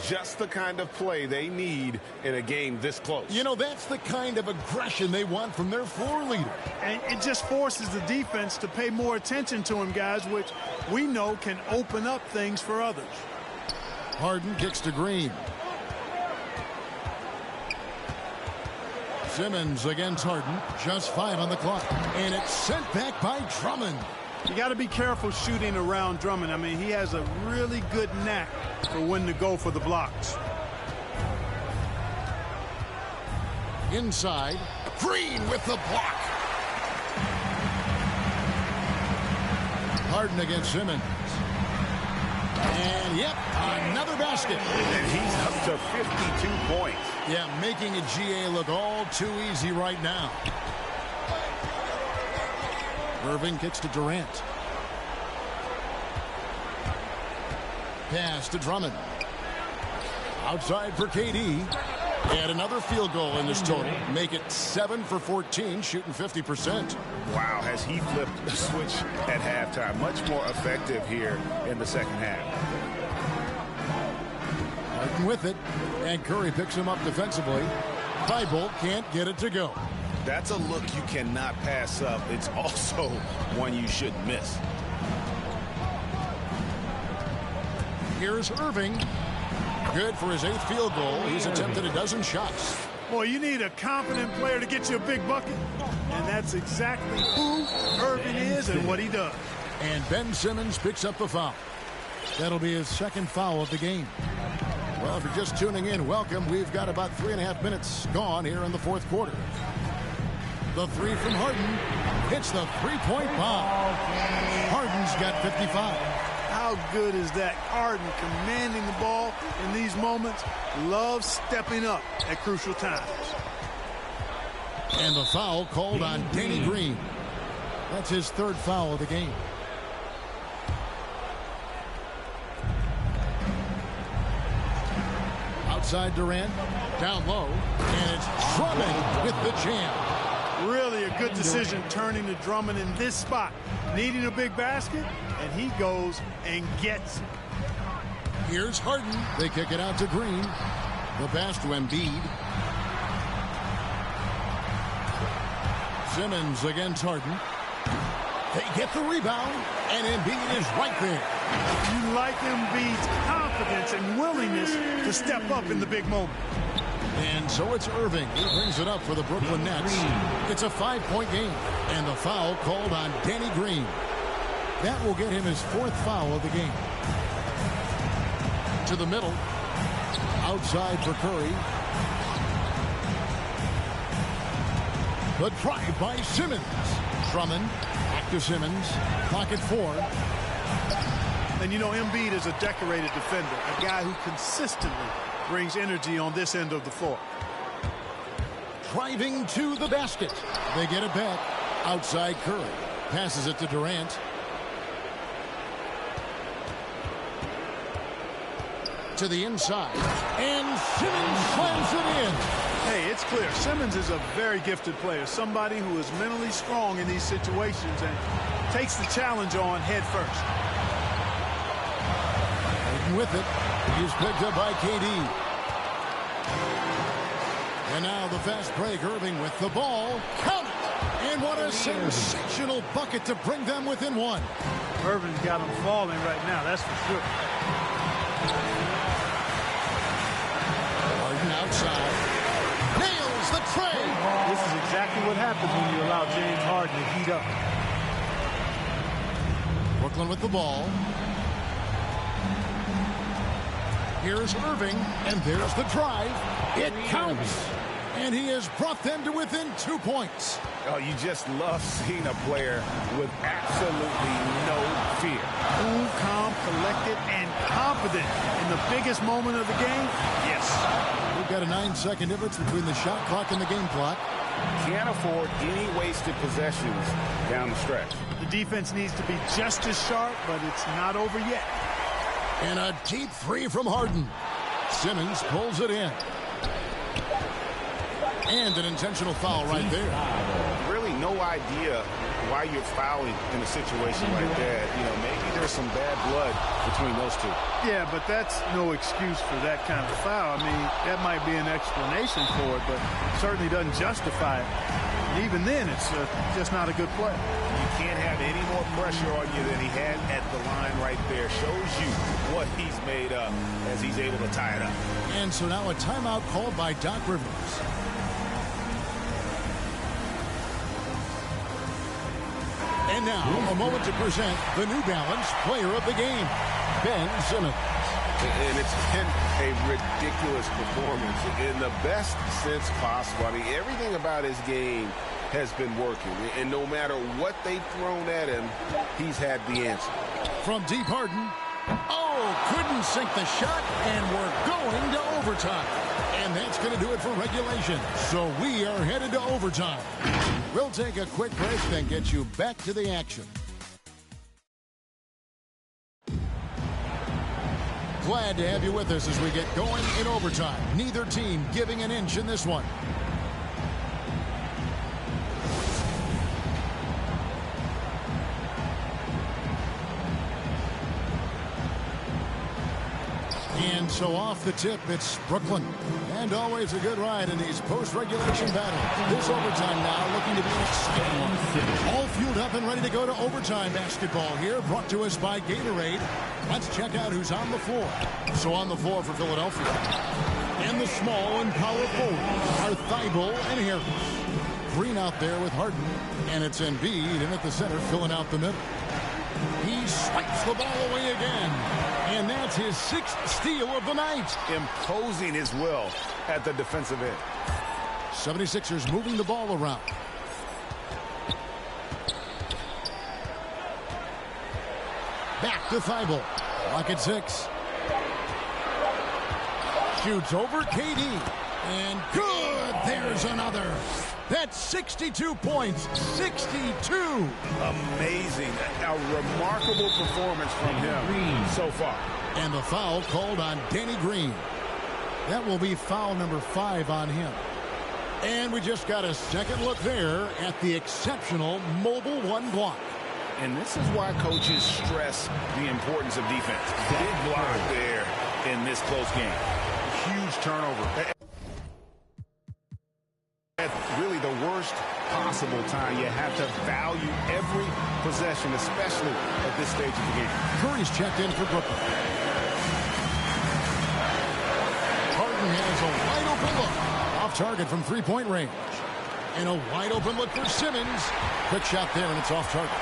Just the kind of play they need in a game this close. You know, that's the kind of aggression they want from their floor leader. And it just forces the defense to pay more attention to him, guys, which we know can open up things for others. Harden kicks to Green. Simmons against Harden. Just 5 on the clock. And it's sent back by Drummond. You got to be careful shooting around Drummond. I mean, he has a really good knack for when to go for the blocks. Inside. Green with the block. Harden against Simmons. And, yep, another basket. And he's up to 52 points. Yeah, making a GA look all too easy right now. Irving kicks to Durant. Pass to Drummond. Outside for KD. And another field goal in this total. Make it 7 for 14, shooting 50%. Wow, has he flipped the switch at halftime. Much more effective here in the second half. Harden with it. And Curry picks him up defensively. Thibault can't get it to go. That's a look you cannot pass up. It's also one you shouldn't miss. Here's Irving. Good for his 8th field goal. He's attempted a dozen shots. Boy, you need a confident player to get you a big bucket. And that's exactly who Irving is and what he does. And Ben Simmons picks up the foul. That'll be his 2nd foul of the game. Well, if you're just tuning in, welcome. We've got about 3.5 minutes gone here in the 4th quarter. The 3 from Harden hits the 3-point bomb. Harden's got 55. How good is that? Harden commanding the ball in these moments. Loves stepping up at crucial times. And the foul called on Danny Green. That's his 3rd foul of the game. Outside Durant, down low, and it's Drummond with the jam. Really a good decision turning to Drummond in this spot. Needing a big basket, and he goes and gets it. Here's Harden. They kick it out to Green. The pass to Embiid. Simmons against Harden. They get the rebound, and Embiid is right there. You like Embiid's confidence and willingness to step up in the big moment. And so it's Irving. He brings it up for the Brooklyn Nets. It's a 5-point game. And the foul called on Danny Green. That will get him his 4th foul of the game. To the middle. Outside for Curry. The drive by Simmons. Drummond. Back to Simmons. Clock at 4. And you know, Embiid is a decorated defender, a guy who consistently brings energy on this end of the floor. Driving to the basket. They get it back. Outside Curry. Passes it to Durant. To the inside. And Simmons slams it in. Hey, it's clear. Simmons is a very gifted player. Somebody who is mentally strong in these situations and takes the challenge on head first. With it. He's picked up by KD. And now the fast break. Irving with the ball. Count it. And what a sensational bucket to bring them within 1. Irving's got them falling right now, that's for sure. Harden outside. Nails the tray. This is exactly what happens when you allow James Harden to heat up. Brooklyn with the ball. Here's Irving, and there's the drive. It counts. And he has brought them to within 2 points. Oh, you just love seeing a player with absolutely no fear. Cool, calm, collected, and confident in the biggest moment of the game. Yes. We've got a 9-second difference between the shot clock and the game clock. Can't afford any wasted possessions down the stretch. The defense needs to be just as sharp, but it's not over yet. And a deep 3 from Harden. Simmons pulls it in. And an intentional foul right there. Really no idea why you're fouling in a situation like that. You know, maybe there's some bad blood between those two. Yeah, but that's no excuse for that kind of foul. I mean, that might be an explanation for it, but certainly doesn't justify it. And even then, it's just not a good play. You can't have any more pressure on you than he had at the line right there. Shows you what he's made of as he's able to tie it up. And so now a timeout called by Doc Rivers. And now a moment to present the New Balance Player of the Game, Ben Simmons. And it's been a ridiculous performance in the best sense possible. I mean, everything about his game has been working. And no matter what they've thrown at him, he's had the answer. From deep Harden. Oh, couldn't sink the shot, and we're going to overtime. And that's going to do it for regulation. So we are headed to overtime. We'll take a quick break, then get you back to the action. Glad to have you with us as we get going in overtime. Neither team giving an inch in this one. And so off the tip, it's Brooklyn. And always a good ride in these post-regulation battles. This overtime now looking to be an exciting one. All fueled up and ready to go to overtime basketball here, brought to us by Gatorade. Let's check out who's on the floor. So on the floor for Philadelphia. And the small and power forwards are Thibault and Harris. Green out there with Harden. And it's Embiid in at the center, filling out the middle. He swipes the ball away again. And that's his 6th steal of the night. Imposing his will at the defensive end. 76ers moving the ball around. Back to Thibault. Lock at 6. Shoots over KD. And good. There's another. That's 62 points. 62. Amazing. A remarkable performance from him so far. And the foul called on Danny Green. That will be foul number 5 on him. And we just got a second look there at the exceptional mobile 1 block. And this is why coaches stress the importance of defense. Big block there in this close game. Huge turnover. At really the worst possible time, you have to value every possession, especially at this stage of the game. Curry's checked in for Brooklyn. Harden has a wide open look. Off target from 3-point range. And a wide open look for Simmons. Quick shot there, and it's off target.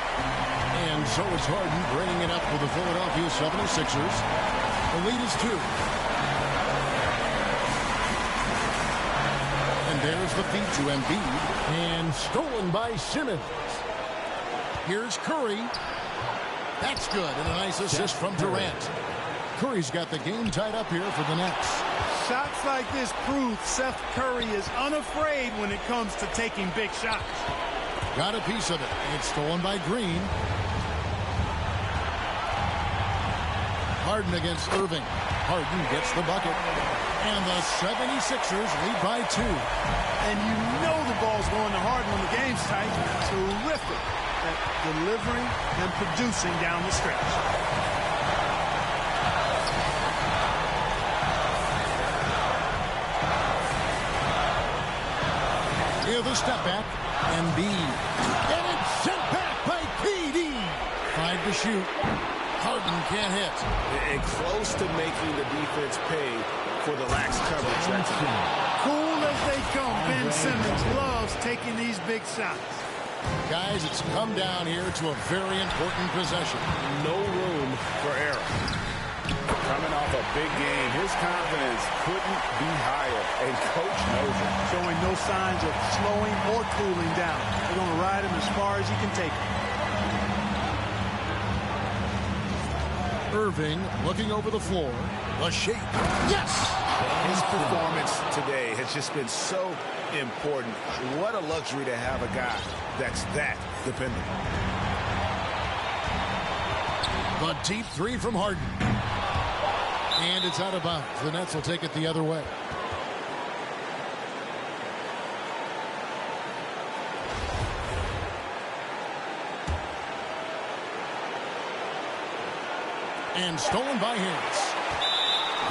And so is Harden bringing it up for the Philadelphia 76ers. The lead is 2. And there's the feed to Embiid. And stolen by Simmons. Here's Curry. That's good. And a nice assist from Durant. Curry's got the game tied up here for the Nets. Shots like this prove Seth Curry is unafraid when it comes to taking big shots. Got a piece of it. It's stolen by Green. Harden against Irving. Harden gets the bucket. And the 76ers lead by 2. And you know the ball's going to Harden when the game's tight. Terrific at delivering and producing down the stretch. Here's the step back. Embiid. And it's sent back by KD. 5 to shoot. Harden can't hit. And close to making the defense pay for the lax coverage. That's cool as they come. Ben Simmons loves taking these big shots. Guys, it's come down here to a very important possession. No room for error. Coming off a big game, his confidence couldn't be higher, and coach knows it. Showing no signs of slowing or cooling down. They're going to ride him as far as he can take him. Irving looking over the floor. The shake. Yes! His performance today has just been so important. What a luxury to have a guy that's that dependable. The deep 3 from Harden. And it's out of bounds. The Nets will take it the other way. And stolen by Harris.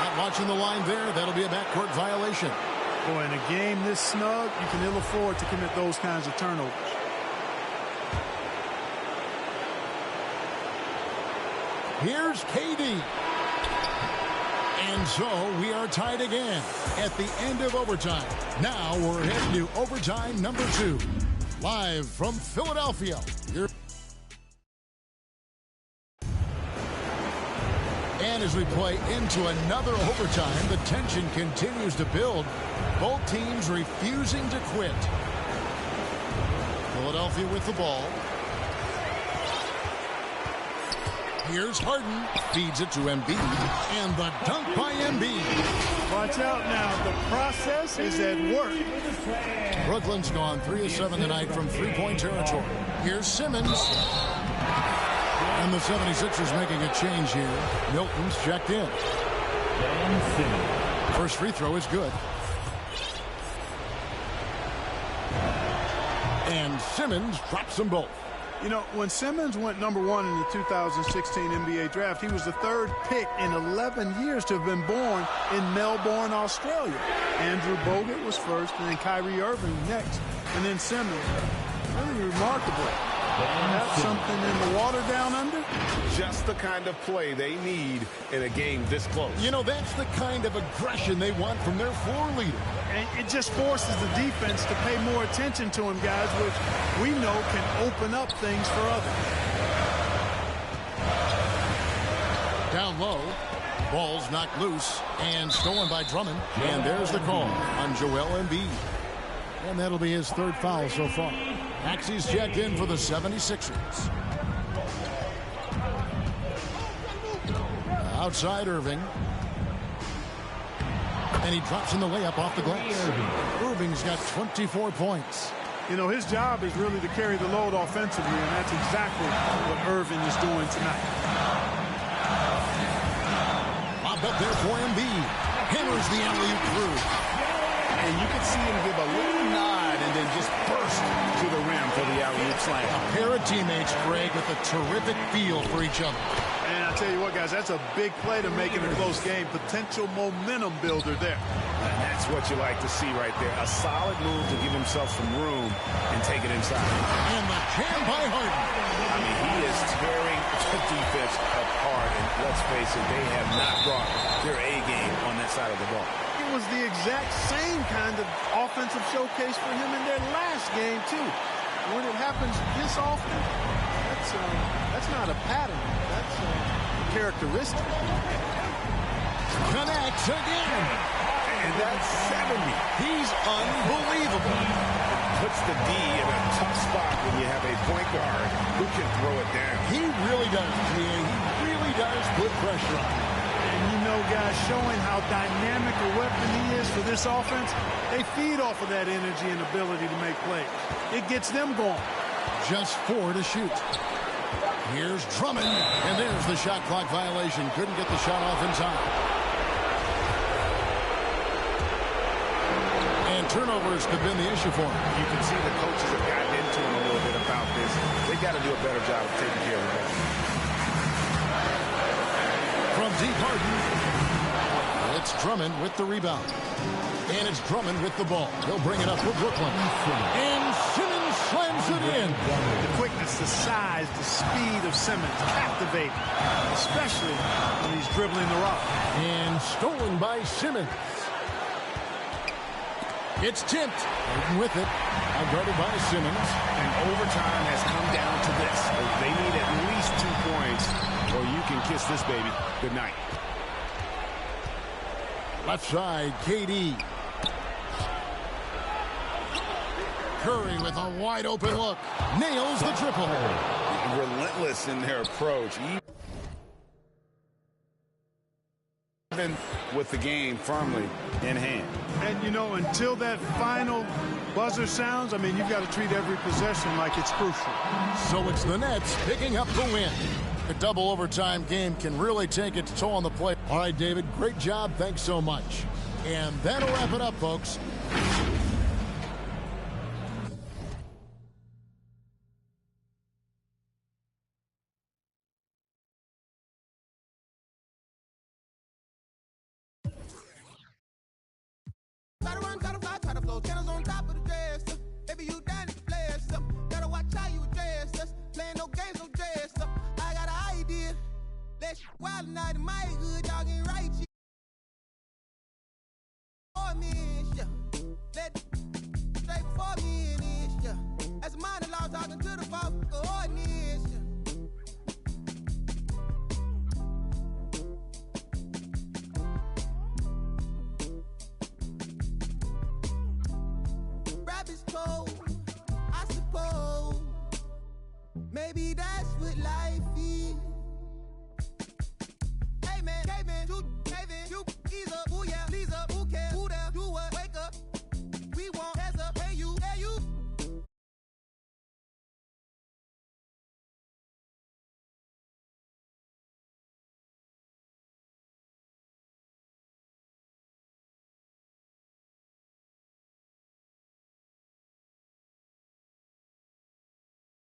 Not watching the line there. That'll be a backcourt violation. Boy, in a game this snug, you can ill afford to commit those kinds of turnovers. Here's KD. And so we are tied again at the end of overtime. Now we're heading to overtime number 2. Live from Philadelphia. And as we play into another overtime, the tension continues to build. Both teams refusing to quit. Philadelphia with the ball. Here's Harden. Feeds it to Embiid. And the dunk by Embiid. Watch out now. The process is at work. Brooklyn's gone 3 of 7 tonight from three-point territory. Here's Simmons. And the 76ers making a change here. Milton's checked in. First free throw is good. And Simmons drops them both. You know, when Simmons went number 1 in the 2016 NBA draft, he was the 3rd pick in 11 years to have been born in Melbourne, Australia. Andrew Bogut was first, and then Kyrie Irving next, and then Simmons. Really remarkable. Have something in the water down under? Just the kind of play they need in a game this close. You know, that's the kind of aggression they want from their floor leader. And it just forces the defense to pay more attention to him, guys, which we know can open up things for others. Down low. Ball's knocked loose and stolen by Drummond. And there's the call on Joel Embiid. And that'll be his 3rd foul so far. Maxey's checked in for the 76ers. Outside Irving. And he drops in the layup off the glass. Irving's got 24 points. You know, his job is really to carry the load offensively, and that's exactly what Irving is doing tonight. Lobbed up there for Embiid. Hammers the alley-oop through. And you can see him give a little nod and then just burst to the rim for the alley-oop slam. A pair of teammates, Greg, with a terrific feel for each other. And I'll tell you what, guys, that's a big play to make in a close game. Potential momentum builder there. And that's what you like to see right there. A solid move to give himself some room and take it inside. And the jam by Harden. I mean, he is tearing the defense apart. And let's face it, they have not brought their A game on that side of the ball. It was the exact same kind of offensive showcase for him in their last game, too. When it happens this often, that's not a pattern. That's a characteristic. Connects again. And that's 70. He's unbelievable. Puts the D in a tough spot when you have a point guard who can throw it down. He really does, He really does put pressure on him. And you know, guys, showing how dynamic a weapon he is for this offense, they feed off of that energy and ability to make plays. It gets them going. Just 4 to shoot. Here's Drummond, and there's the shot clock violation. Couldn't get the shot off in time. And turnovers have been the issue for him. You can see the coaches have gotten into him a little bit about this. They got to do a better job of taking care of the ball. From deep Harden, it's Drummond with the rebound. And it's Drummond with the ball. He'll bring it up for Brooklyn. And Simmons slams it in. The quickness, the size, the speed of Simmons captivating, especially when he's dribbling the rock. And stolen by Simmons. It's tipped. Harden with it. Guarded by Simmons. And overtime has come down to this. They need at least 2 points, or you can kiss this baby goodnight. Left side, KD. Curry with a wide open look. Nails the triple. Relentless in their approach. Even with the game firmly in hand. And, you know, until that final buzzer sounds, I mean, you've got to treat every possession like it's crucial. So it's the Nets picking up the win. A double overtime game can really take its toll on the play. All right, David, great job. Thanks so much. And that'll wrap it up, folks. Wild night in my hood, y'all getting right. For me, yeah. Let straight before me in this, yeah. As a minor law talking to the folk, ordinance, yeah. Rap is cold, I suppose. Maybe that.